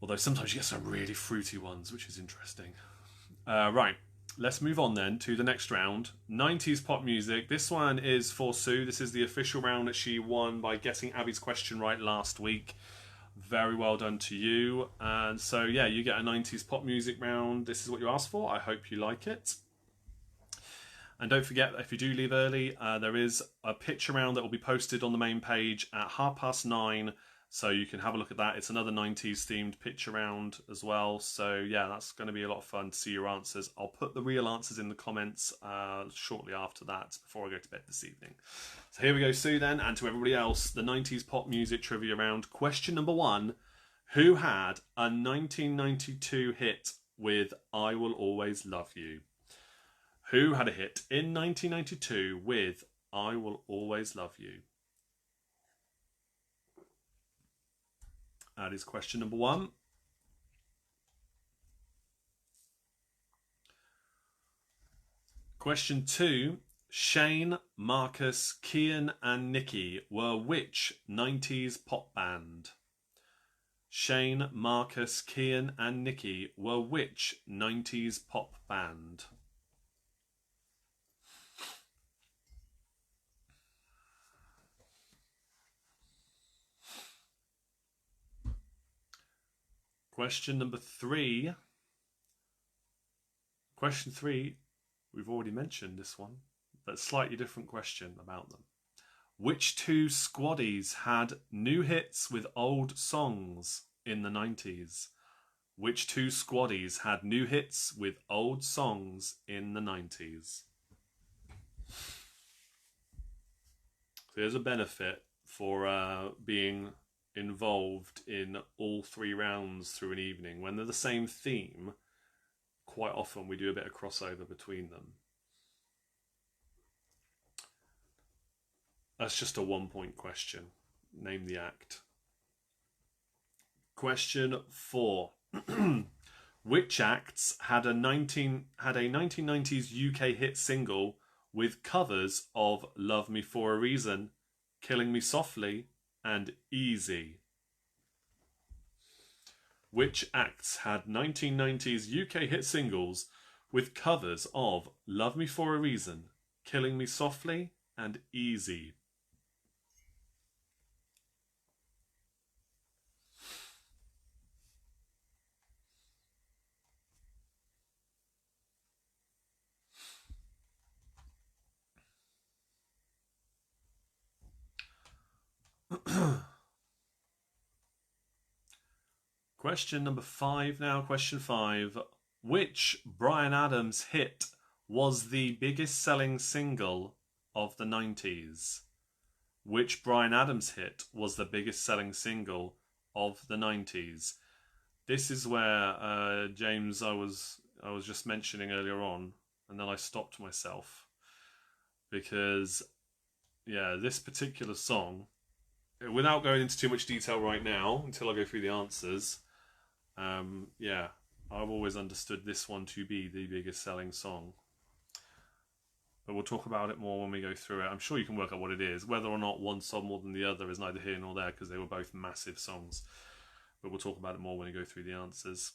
Although sometimes you get some really fruity ones, which is interesting. Right, let's move on then to the next round. 90s pop music. This one is for Sue. This is the official round that she won by getting Abby's question right last week. Very well done to you. And so, yeah, you get a 90s pop music round. This is what you asked for. I hope you like it. And don't forget, if you do leave early, there is a picture round that will be posted on the main page at 9:30. So you can have a look at that. It's another 90s themed picture round as well. So yeah, that's going to be a lot of fun to see your answers. I'll put the real answers in the comments shortly after that, before I go to bed this evening. So here we go, Sue, then, and to everybody else, the 90s pop music trivia round. Question number 1. Who had a 1992 hit with I Will Always Love You? Who had a hit in 1992 with I Will Always Love You? That is question number 1. Question 2. Shane, Marcus, Kian and Nikki were which 90s pop band? Shane, Marcus, Kian and Nikki were which 90s pop band? Question number 3. Question 3, we've already mentioned this one, but slightly different question about them. Which 2 squaddies had new hits with old songs in the 90s? Which 2 squaddies had new hits with old songs in the 90s? There's a benefit for being involved in all 3 rounds through an evening. When they're the same theme, quite often we do a bit of crossover between them. That's just a 1-point question. Name the act. Question 4. Which acts had a 1990s UK hit single with covers of Love Me For A Reason, Killing Me Softly and Easy? Which acts had 1990s UK hit singles with covers of Love Me For A Reason, Killing Me Softly and Easy? Question number 5 now. Question 5. Which Bryan Adams hit was the biggest selling single of the 90s? Which Bryan Adams hit was the biggest selling single of the 90s? This is where, James, I was just mentioning earlier on, and then I stopped myself. Because, yeah, this particular song, without going into too much detail right now, until I go through the answers, yeah, I've always understood this one to be the biggest selling song. But we'll talk about it more when we go through it. I'm sure you can work out what it is. Whether or not one sold more than the other is neither here nor there, because they were both massive songs. But we'll talk about it more when we go through the answers.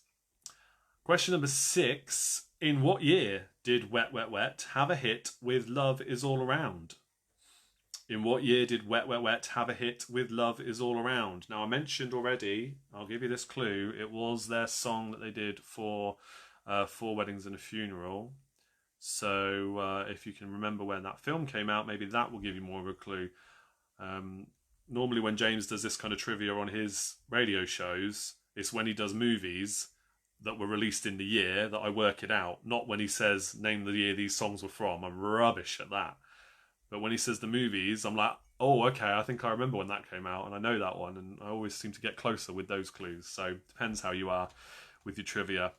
Question number 6. In what year did Wet Wet Wet have a hit with Love Is All Around? In what year did Wet Wet Wet have a hit with Love Is All Around? Now, I mentioned already, I'll give you this clue, it was their song that they did for 4 Weddings and a Funeral. So if you can remember when that film came out, maybe that will give you more of a clue. Normally when James does this kind of trivia on his radio shows, it's when he does movies that were released in the year that I work it out, not when he says, name the year these songs were from. I'm rubbish at that. But when he says the movies, I'm like, oh, okay, I think I remember when that came out, and I know that one, and I always seem to get closer with those clues. So it depends how you are with your trivia.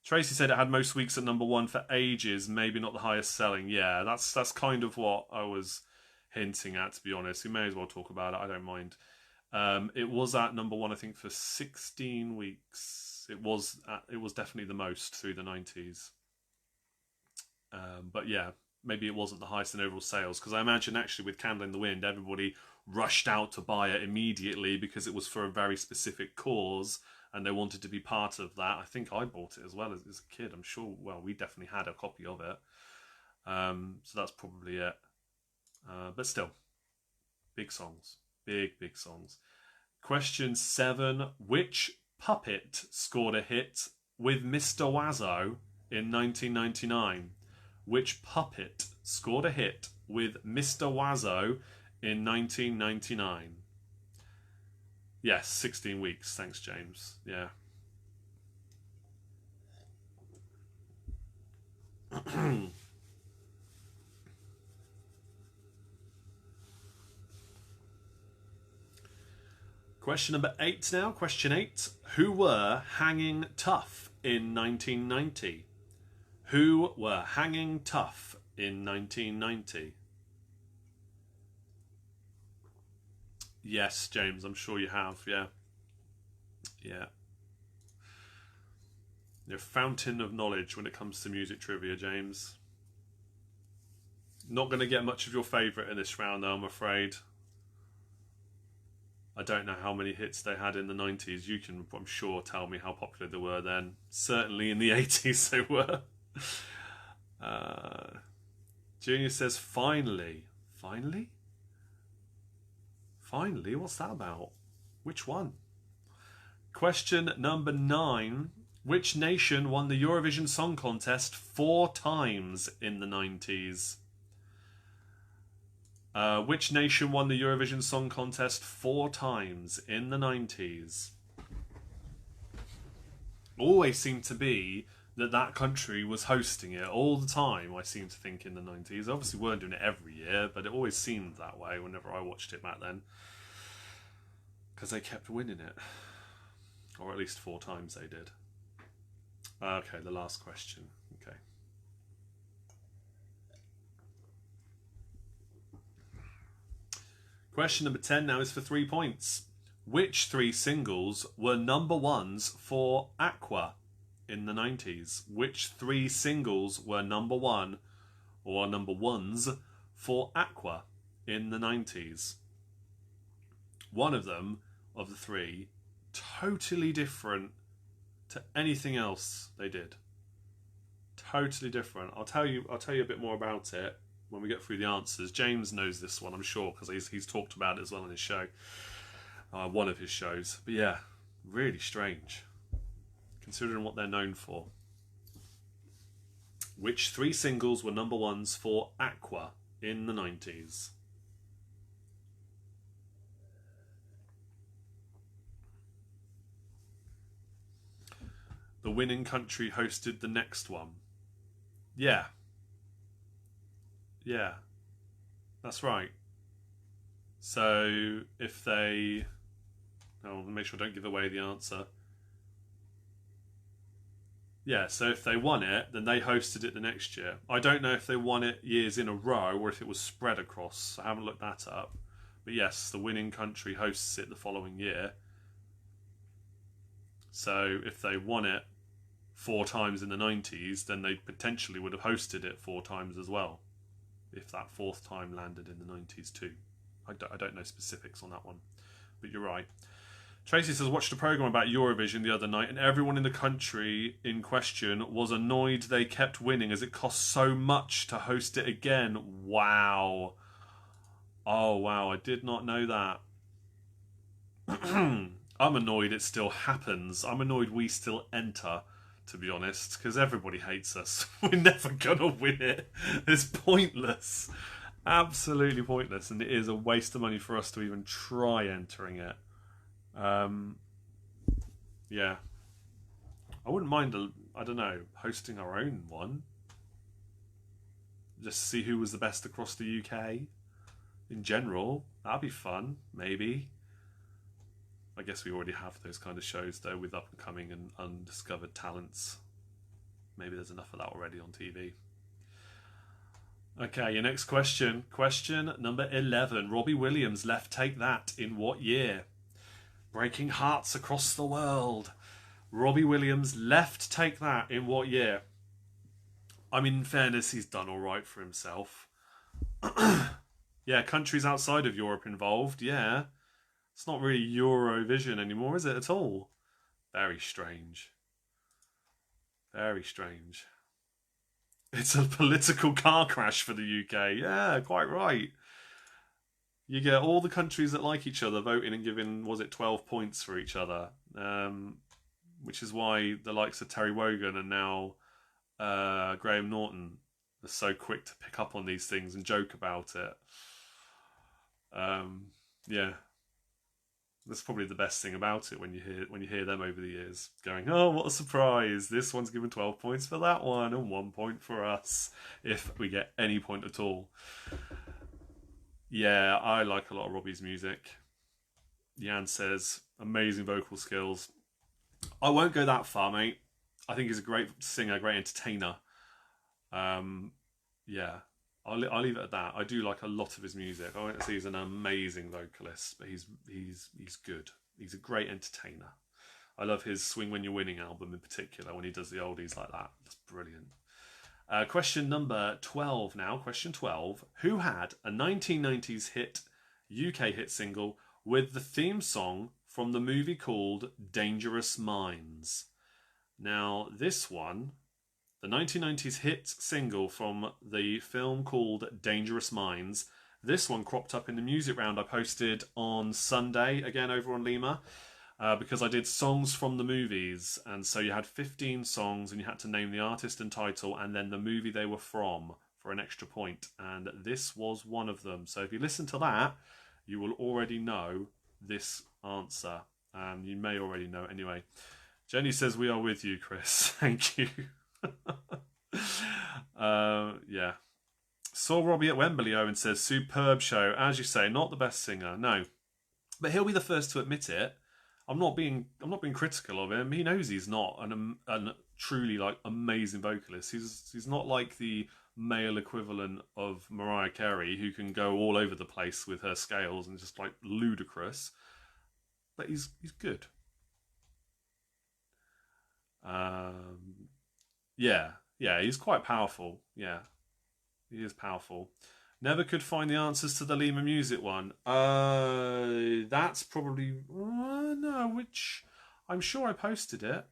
Tracy said it had most weeks at number 1 for ages, maybe not the highest selling. Yeah, that's kind of what I was hinting at, to be honest. We may as well talk about it, I don't mind. It was at number 1, I think, for 16 weeks. It was definitely the most through the 90s. But yeah, maybe it wasn't the highest in overall sales, because I imagine actually with Candle in the Wind, everybody rushed out to buy it immediately because it was for a very specific cause and they wanted to be part of that. I think I bought it as well as a kid. I'm sure, well, we definitely had a copy of it. So that's probably it. But still, big songs. Big songs. Question 7. Which puppet scored a hit with Mr. Wazzo in 1999? Which puppet scored a hit with Mr. Wazzo in 1999? Yes, 16 weeks. Thanks, James. Yeah. Question number 8 now. Question 8. Who were hanging tough in 1990? Who were hanging tough in 1990? Yes, James, I'm sure you have. Yeah. Yeah. You're a fountain of knowledge when it comes to music trivia, James. Not going to get much of your favourite in this round, though, I'm afraid. I don't know how many hits they had in the 90s. You can, I'm sure, tell me how popular they were then. Certainly in the 80s they were. Junior says, finally. Finally? Finally? What's that about? Which one? Question number 9. Which nation won the Eurovision Song Contest 4 times in the 90s? Which nation won the Eurovision Song Contest 4 times in the 90s? Always seemed to be that country was hosting it all the time, I seem to think, in the 90s. Obviously weren't doing it every year, but it always seemed that way whenever I watched it back then. Because they kept winning it. Or at least 4 times they did. Okay, the last question. Okay. Question number 10 now is for 3 points. Which 3 singles were number 1s for Aqua in the 90s? Which 3 singles were number 1 or number 1s for Aqua in the 90s? One of them, of the 3, totally different to anything else they did. Totally different. I'll tell you a bit more about it when we get through the answers. James knows this one, I'm sure, because he's talked about it as well on his show. One of his shows. But yeah, really strange, considering what they're known for. Which 3 singles were number 1s for Aqua in the 90s? The winning country hosted the next one. Yeah. Yeah. That's right. So if they... I'll make sure I don't give away the answer. Yeah, so if they won it, then they hosted it the next year. I don't know if they won it years in a row or if it was spread across. I haven't looked that up. But yes, the winning country hosts it the following year. So if they won it 4 times in the 90s, then they potentially would have hosted it 4 times as well, if that 4th time landed in the 90s too. I don't know specifics on that one, but you're right. Tracy says, watched a programme about Eurovision the other night and everyone in the country in question was annoyed they kept winning as it cost so much to host it again. Wow. Oh wow, I did not know that. I'm annoyed it still happens. I'm annoyed we still enter, to be honest, because everybody hates us. We're never gonna win it. It's pointless. Absolutely pointless, and it is a waste of money for us to even try entering it. Yeah. I wouldn't mind, I don't know, hosting our own one. Just to see who was the best across the UK. In general, that'd be fun, maybe. I guess we already have those kind of shows, though, with up-and-coming and undiscovered talents. Maybe there's enough of that already on TV. Okay, your next question. Question number 11. Robbie Williams left Take That in what year? Breaking hearts across the world. Robbie Williams left Take That in what year? I mean, in fairness, he's done all right for himself. Yeah, countries outside of Europe involved, yeah. It's not really Eurovision anymore, is it at all? Very strange. Very strange. It's a political car crash for the UK. Yeah, quite right. You get all the countries that like each other voting and giving, was it 12 points for each other? Which is why the likes of Terry Wogan and now Graham Norton are so quick to pick up on these things and joke about it. Yeah. That's probably the best thing about it when you hear them over the years going, oh, what a surprise! This one's given 12 points for that one and 1 point for us, if we get any point at all. Yeah, I like a lot of Robbie's music. Jan says amazing vocal skills. I won't go that far, mate. I think he's a great singer, great entertainer. Yeah. I'll leave it at that. I do like a lot of his music. I won't say he's an amazing vocalist, but he's good. He's a great entertainer. I love his Swing When You're Winning album in particular, when he does the oldies like that. That's brilliant. Question number 12 now. Question 12. Who had a 1990s UK hit single with the theme song from the movie called Dangerous Minds? Now, this one, the 1990s hit single from the film called Dangerous Minds. This one cropped up in the music round I posted on Sunday, again over on Lima, because I did songs from the movies. And so you had 15 songs and you had to name the artist and title and then the movie they were from for an extra point. And this was one of them. So if you listen to that, you will already know this answer. You may already know it anyway. Jenny says, we are with you, Chris. Thank you. Yeah. Saw Robbie at Wembley, Owen says, superb show. As you say, not the best singer, no. But he'll be the first to admit it. I'm not being critical of him. He knows he's not an truly like amazing vocalist. He's not like the male equivalent of Mariah Carey, who can go all over the place with her scales and just like ludicrous. But he's good. Yeah, he's quite powerful. Yeah, he is powerful. Never could find the answers to the Lima music one. That's probably no, which I'm sure I posted it.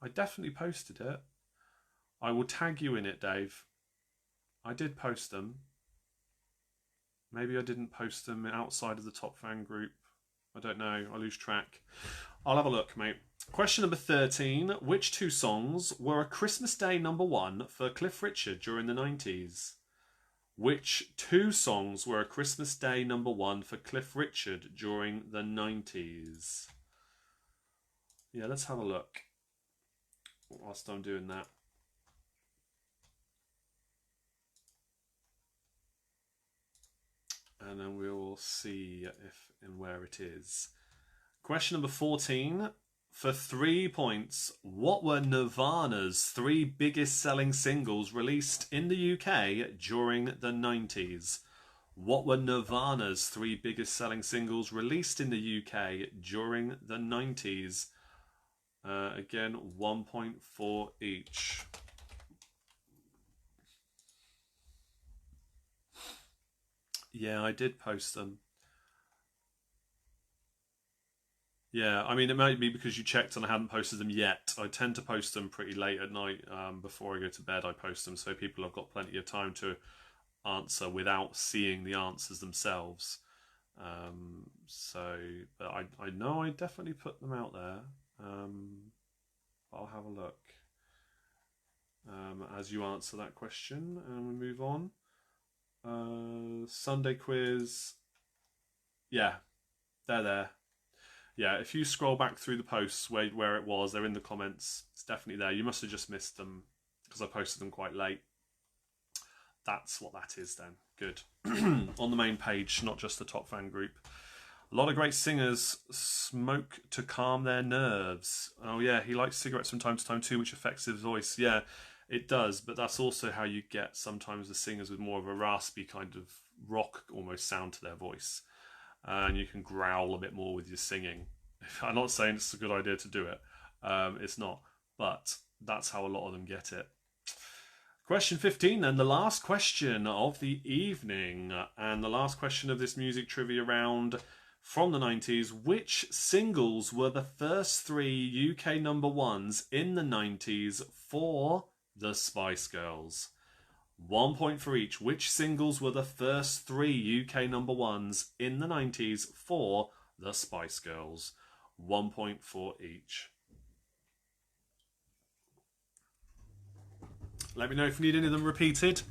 I definitely posted it. I will tag you in it, Dave. I did post them. Maybe I didn't post them outside of the top fan group. I don't know. I lose track. I'll have a look, mate. Question number 13. Which two songs were a Christmas Day #1 for Cliff Richard during the 90s? Which two songs were a Christmas Day #1 for Cliff Richard during the 90s? Yeah, let's have a look whilst I'm doing that. And then we'll see if and where it is. Question number 14. For 3 points, what were Nirvana's 3 biggest selling singles released in the UK during the 90s? What were Nirvana's 3 biggest selling singles released in the UK during the 90s? Again, 1 point for each. Yeah, I did post them. Yeah, I mean, it might be because you checked and I hadn't posted them yet. I tend to post them pretty late at night. Before I go to bed, I post them so people have got plenty of time to answer without seeing the answers themselves. But I know I definitely put them out there. I'll have a look as you answer that question and we move on. Sunday quiz. Yeah, they're there. Yeah, if you scroll back through the posts where it was, they're in the comments. It's definitely there. You must have just missed them because I posted them quite late. That's what that is then. Good. On the main page, not just the top fan group. A lot of great singers smoke to calm their nerves. Oh yeah, he likes cigarettes from time to time too, which affects his voice. Yeah, it does, but that's also how you get sometimes the singers with more of a raspy kind of rock almost sound to their voice. And you can growl a bit more with your singing. I'm not saying it's a good idea to do it. It's not, but that's how a lot of them get it. Question 15 then, the last question of the evening, and the last question of this music trivia round from the 90s. Which singles were the first 3 UK number ones in the 90s for the Spice Girls? 1 point for each. Which singles were the first 3 UK number ones in the 90s for the Spice Girls? 1 point for each. Let me know if you need any of them repeated.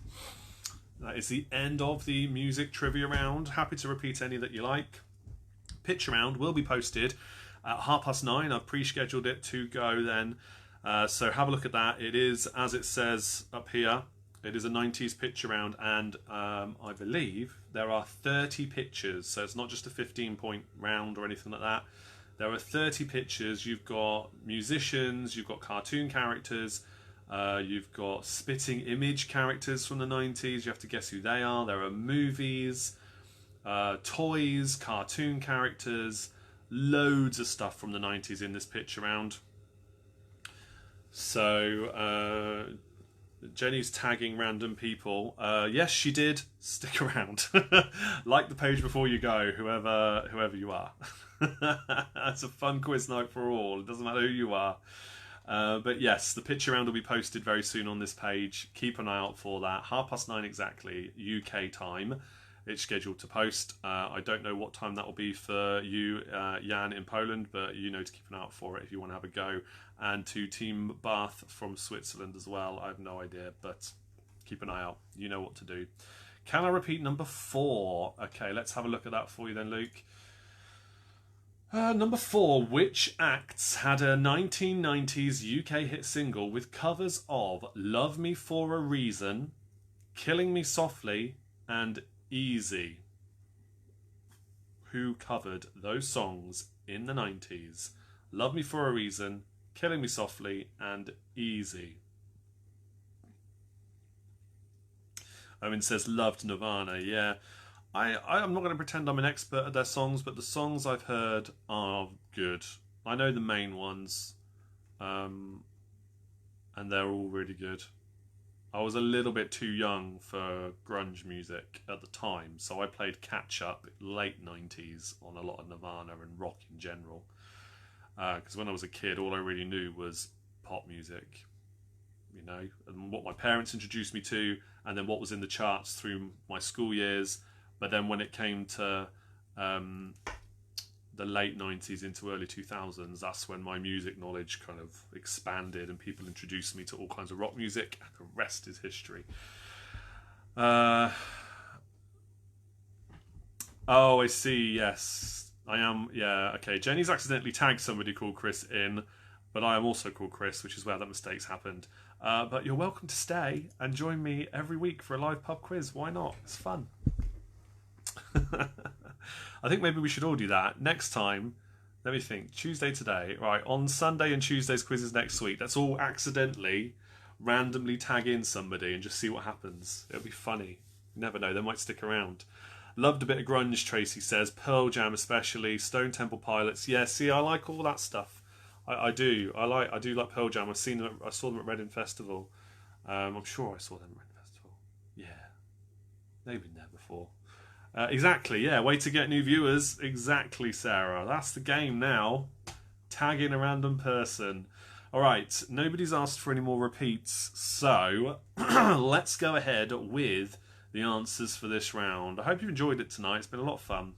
That is the end of the music trivia round. Happy to repeat any that you like. Picture round will be posted at 9:30. I've pre-scheduled it to go then. So have a look at that. It is, as it says up here, it is a 90s picture round, and I believe there are 30 pictures. So it's not just a 15-point round or anything like that. There are 30 pictures. You've got musicians, you've got cartoon characters, you've got spitting image characters from the 90s. You have to guess who they are. There are movies, toys, cartoon characters, loads of stuff from the 90s in this picture round. So Jenny's tagging random people. Yes, she did. Stick around. Like the page before you go, whoever you are. It's a fun quiz night for all. It doesn't matter who you are. But yes, the picture round will be posted very soon on this page. Keep an eye out for that. 9:30 exactly, UK time. It's scheduled to post. I don't know what time that will be for you, Jan, in Poland, but you know to keep an eye out for it if you want to have a go. And to Team Bath from Switzerland as well. I have no idea, but keep an eye out. You know what to do. Can I repeat number 4? Okay, let's have a look at that for you then, Luke. Number 4, which acts had a 1990s UK hit single with covers of Love Me For A Reason, Killing Me Softly, and Easy? Who covered those songs in the 90s? Love Me For A Reason, Killing Me Softly, and Easy. Owen says loved Nirvana. Yeah. I'm not going to pretend I'm an expert at their songs, but the songs I've heard are good. I know the main ones, and they're all really good. I was a little bit too young for grunge music at the time, so I played catch-up late 90s on a lot of Nirvana and rock in general. Because when I was a kid, all I really knew was pop music, you know, and what my parents introduced me to, and then what was in the charts through my school years. But then when it came to the late 90s into early 2000s, that's when my music knowledge kind of expanded and people introduced me to all kinds of rock music, and the rest is history. Oh, I see, yes. I am, yeah, okay. Jenny's accidentally tagged somebody called Chris in, but I am also called Chris, which is where that mistake's happened. But you're welcome to stay and join me every week for a live pub quiz. Why not? It's fun. I think maybe we should all do that next time. Let me think. Tuesday today, right? On Sunday and Tuesday's quizzes next week. Let's all accidentally, randomly tag in somebody and just see what happens. It'll be funny. You never know. They might stick around. Loved a bit of grunge. Tracy says Pearl Jam, especially Stone Temple Pilots. Yeah, see, I like all that stuff. I do. I do like Pearl Jam. I saw them at Reading Festival. I'm sure I saw them at Reading Festival. Yeah, they've been there before. Exactly, yeah. Way to get new viewers. Exactly, Sarah. That's the game now. Tag in a random person. All right, nobody's asked for any more repeats, so let's go ahead with the answers for this round. I hope you enjoyed it tonight. It's been a lot of fun.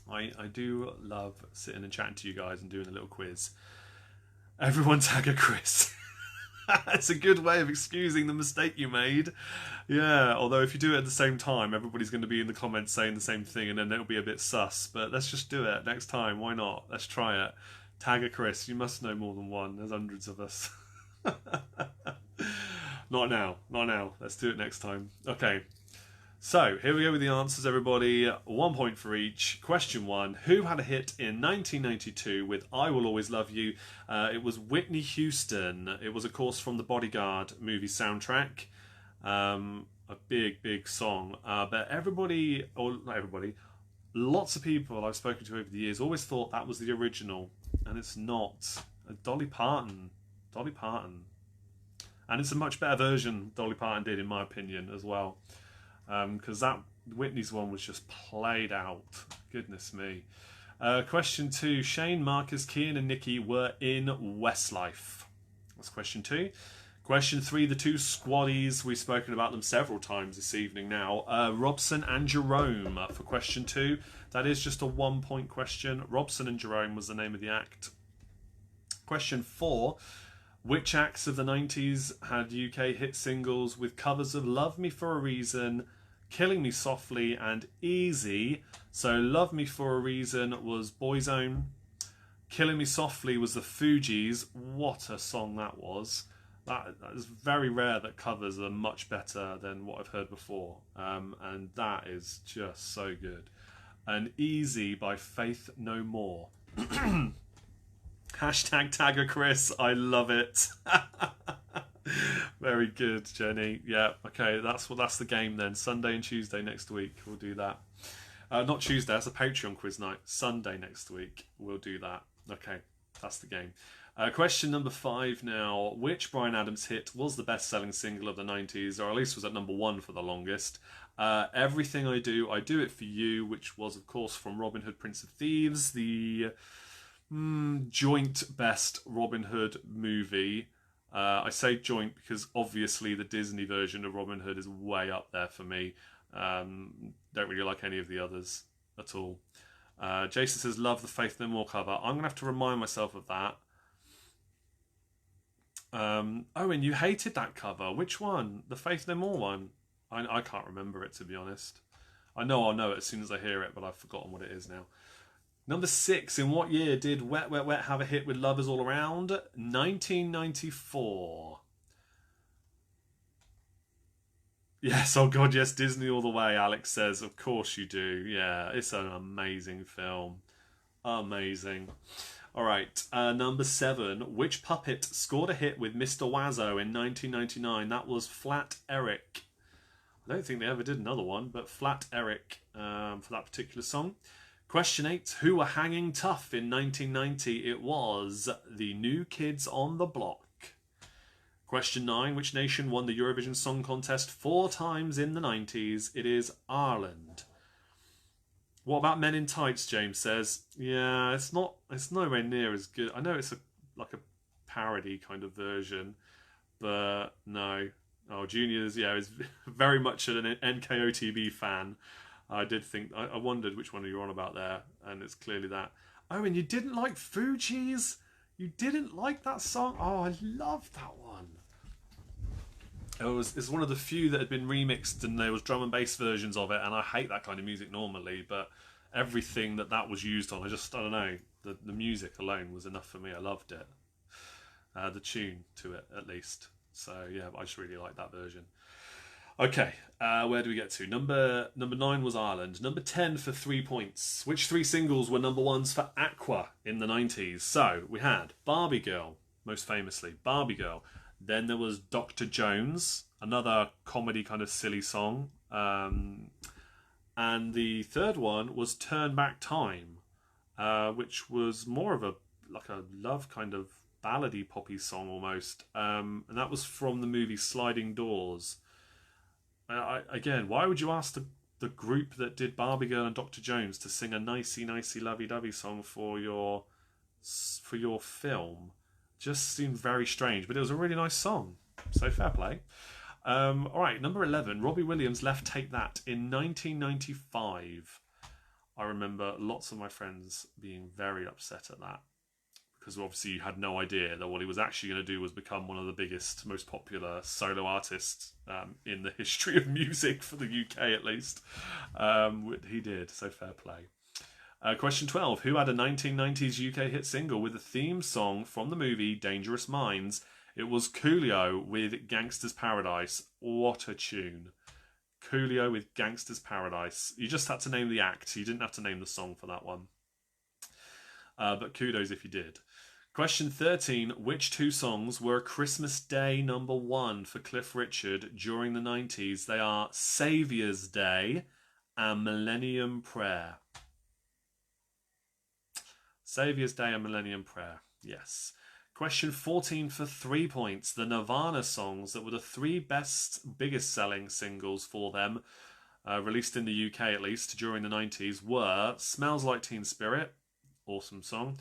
I do love sitting and chatting to you guys and doing a little quiz. Everyone tag a Chris. It's a good way of excusing the mistake you made. Yeah, although if you do it at the same time, everybody's going to be in the comments saying the same thing, and then it'll be a bit sus. But let's just do it next time. Why not? Let's try it. Tag a Chris. You must know more than one. There's hundreds of us. Not now. Not now. Let's do it next time. Okay. So, here we go with the answers, everybody. 1 point for each. Question 1. Who had a hit in 1992 with I Will Always Love You? It was Whitney Houston. It was, of course, from the Bodyguard movie soundtrack. A big, big song. But everybody, or not everybody, lots of people I've spoken to over the years always thought that was the original. And it's not. Dolly Parton. And it's a much better version Dolly Parton did, in my opinion, as well. Because that Whitney's one was just played out. Goodness me. Question 2. Shane, Marcus, Kian and Nikki were in Westlife. That's question 2. Question 3. The two squaddies. We've spoken about them several times this evening now. Robson and Jerome for question 2. That is just a 1 point question. Robson and Jerome was the name of the act. Question 4. Which acts of the 90s had UK hit singles with covers of Love Me For A Reason, Killing Me Softly and Easy? So Love Me For A Reason was Boyzone. Killing Me Softly was the Fugees. What a song that was. That is very rare that covers are much better than what I've heard before. And that is just so good. And Easy by Faith No More. Hashtag tagger Chris, I love it. Very good, Jenny. Yeah, okay, that's the game then. Sunday and Tuesday next week, we'll do that. Not Tuesday, that's a Patreon quiz night. Sunday next week, we'll do that. Okay, that's the game. Question number 5 now. Which Bryan Adams hit was the best-selling single of the 90s, or at least was at number 1 for the longest? Everything I Do It For You, which was, of course, from Robin Hood, Prince of Thieves, the joint best Robin Hood movie. I say joint because obviously the Disney version of Robin Hood is way up there for me. Don't really like any of the others at all. Jason says, love the Faith No More cover. I'm going to have to remind myself of that. Owen, you hated that cover. Which one? The Faith No More one? I can't remember it, to be honest. I know I'll know it as soon as I hear it, but I've forgotten what it is now. Number 6, in what year did Wet Wet Wet have a hit with Lovers All Around? 1994. Yes, oh God, yes, Disney all the way, Alex says. Of course you do. Yeah, it's an amazing film. Amazing. All right, number 7. Which puppet scored a hit with Mr. Wazzo in 1999? That was Flat Eric. I don't think they ever did another one, but Flat Eric for that particular song. Question 8. Who were hanging tough in 1990? It was the New Kids on the Block. Question 9. Which nation won the Eurovision Song Contest 4 times in the 90s? It is Ireland. What about Men in Tights, James says? Yeah, it's nowhere near as good. I know it's like a parody kind of version, but no. Oh, Junior's, yeah, is very much an NKOTB fan. I did think, I wondered which one you were on about there, and it's clearly that. Oh, and you didn't like Fugees? You didn't like that song? Oh, I love that one. It's one of the few that had been remixed, and there was drum and bass versions of it, and I hate that kind of music normally, but everything that was used on, I don't know, the music alone was enough for me. I loved it. The tune to it, at least. So, yeah, I just really like that version. Okay, where do we get to? Number 9 was Ireland. Number 10 for 3 points. Which 3 singles were number 1s for Aqua in the 90s? So, we had Barbie Girl, most famously. Barbie Girl. Then there was Dr. Jones, another comedy kind of silly song. And the third one was Turn Back Time, which was more of a love kind of ballady poppy song almost. And that was from the movie Sliding Doors. Again, why would you ask the group that did Barbie Girl and Dr. Jones to sing a nicey lovey-dovey song for your film? Just seemed very strange, but it was a really nice song, so fair play. All right, number 11, Robbie Williams left Take That in 1995. I remember lots of my friends being very upset at that, because obviously you had no idea that what he was actually going to do was become one of the biggest, most popular solo artists in the history of music, for the UK at least. He did, so fair play. Question 12. Who had a 1990s UK hit single with a theme song from the movie Dangerous Minds? It was Coolio with Gangster's Paradise. What a tune. Coolio with Gangster's Paradise. You just had to name the act. You didn't have to name the song for that one. But kudos if you did. Question 13. Which two songs were Christmas Day #1 for Cliff Richard during the 90s? They are Saviour's Day and Millennium Prayer. Saviour's Day and Millennium Prayer. Yes. Question 14 for 3 points. The Nirvana songs that were the 3 biggest selling singles for them, released in the UK at least during the 90s, were Smells Like Teen Spirit, awesome song.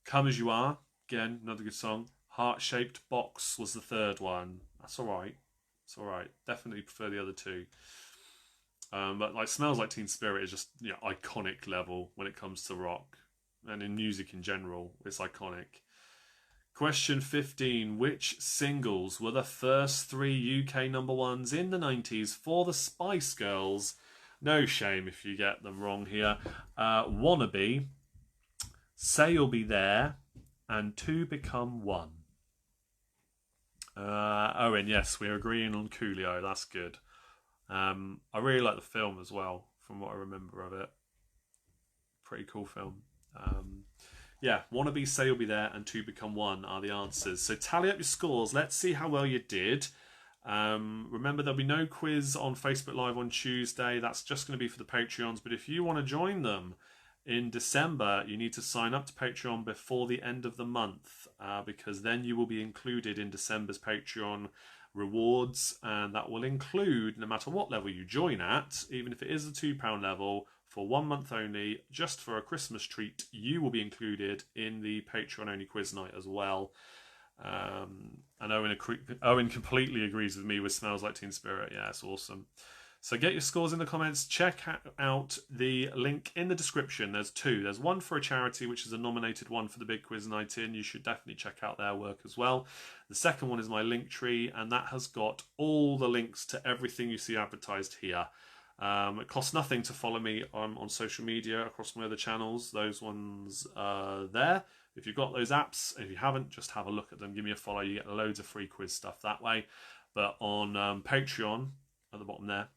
Come As You Are, again, another good song. Heart Shaped Box was the third one. That's alright. It's alright. Definitely prefer the other two. But like Smells Like Teen Spirit is just, you know, iconic level when it comes to rock. And in music in general, it's iconic. Question 15. Which singles were the first 3 UK #1s in the 90s for the Spice Girls? No shame if you get them wrong here. Wannabe, Say You'll Be There, and Two Become One. Owen, yes, we're agreeing on Coolio. That's good. I really like the film as well, from what I remember of it. Pretty cool film. Yeah, Wannabe, Say You'll Be There, and Two Become One are the answers. So tally up your scores. Let's see how well you did. Remember, there'll be no quiz on Facebook Live on Tuesday. That's just going to be for the Patreons. But if you want to join them in December, you need to sign up to Patreon before the end of the month, because then you will be included in December's Patreon rewards. And that will include, no matter what level you join at, even if it is the £2 level, for 1 month only, just for a Christmas treat, you will be included in the Patreon-only quiz night as well. And Owen completely agrees with me with Smells Like Teen Spirit. Yeah, it's awesome. So get your scores in the comments. Check out the link in the description. There's 2. There's one for a charity, which is a nominated one for the Big Quiz Night In. You should definitely check out their work as well. The second one is my link tree, and that has got all the links to everything you see advertised here. It costs nothing to follow me on social media across my other channels. Those ones are there. If you've got those apps, if you haven't, just have a look at them. Give me a follow. You get loads of free quiz stuff that way. But on Patreon, at the bottom there,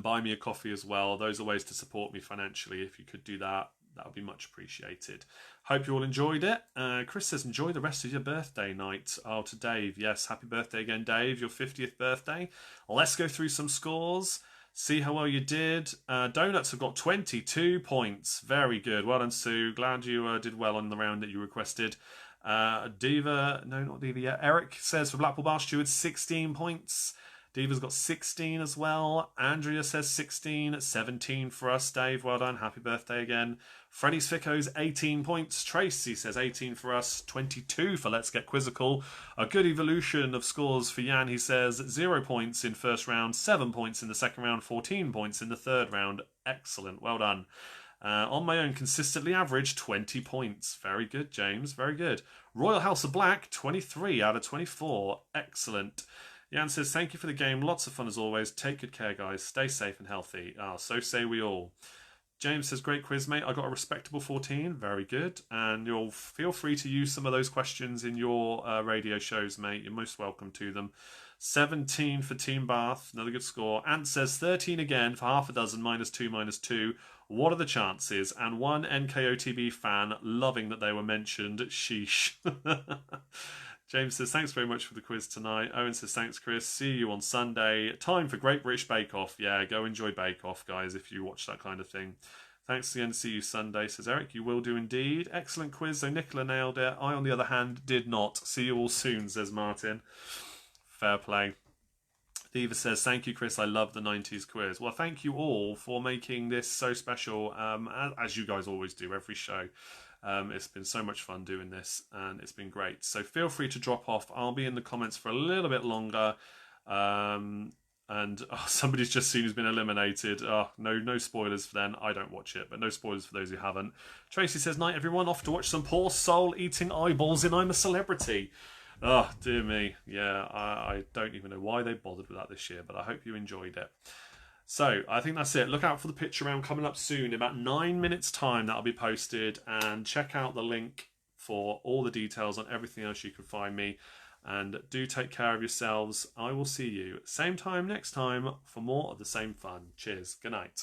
buy me a coffee as well. Those are ways to support me financially. If you could do that, that would be much appreciated. Hope you all enjoyed it. Chris says, enjoy the rest of your birthday night. Oh, to Dave. Yes, happy birthday again, Dave. Your 50th birthday. Let's go through some scores. See how well you did. Donuts have got 22 points. Very good. Well done, Sue. Glad you did well on the round that you requested. Diva, no, not Diva yet. Eric says for Blackpool Bar Stewards, 16 points. Diva's got 16 as well. Andrea says 16. 17 for us, Dave. Well done. Happy birthday again. Freddy's Ficko's 18 points. Tracy says 18 for us. 22 for Let's Get Quizzical. A good evolution of scores for Jan. He says 0 points in first round, 7 points in the second round, 14 points in the third round. Excellent. Well done. On my own, consistently average 20 points. Very good, James. Very good. Royal House of Black, 23 out of 24. Excellent. Jan says, thank you for the game. Lots of fun as always. Take good care, guys. Stay safe and healthy. So say we all. James says, great quiz, mate. I got a respectable 14. Very good. And you'll feel free to use some of those questions in your radio shows, mate. You're most welcome to them. 17 for Team Bath. Another good score. Ant says 13 again for half a dozen. -2, -2. What are the chances? And one NKOTB fan loving that they were mentioned. Sheesh. James says, thanks very much for the quiz tonight. Owen says, thanks, Chris. See you on Sunday. Time for Great British Bake Off. Yeah, go enjoy Bake Off, guys, if you watch that kind of thing. Thanks again. See you Sunday, says Eric. You will do indeed. Excellent quiz. So Nicola nailed it. I, on the other hand, did not. See you all soon, says Martin. Fair play. Diva says, thank you, Chris. I love the 90s quiz. Well, thank you all for making this so special, as you guys always do every show. It's been so much fun doing this, and it's been great. So feel free to drop off. I'll be in the comments for a little bit longer. Somebody's just seen who's been eliminated. No spoilers for them. I don't watch it, but no spoilers for those who haven't. Tracy says, night everyone, off to watch some poor soul eating eyeballs in I'm a Celebrity. Oh, dear me. Yeah, I don't even know why they bothered with that this year, but I hope you enjoyed it. So, I think that's it. Look out for the picture round coming up soon. In about 9 minutes' time, that'll be posted. And check out the link for all the details on everything else you can find me. And do take care of yourselves. I will see you same time next time for more of the same fun. Cheers. Good night.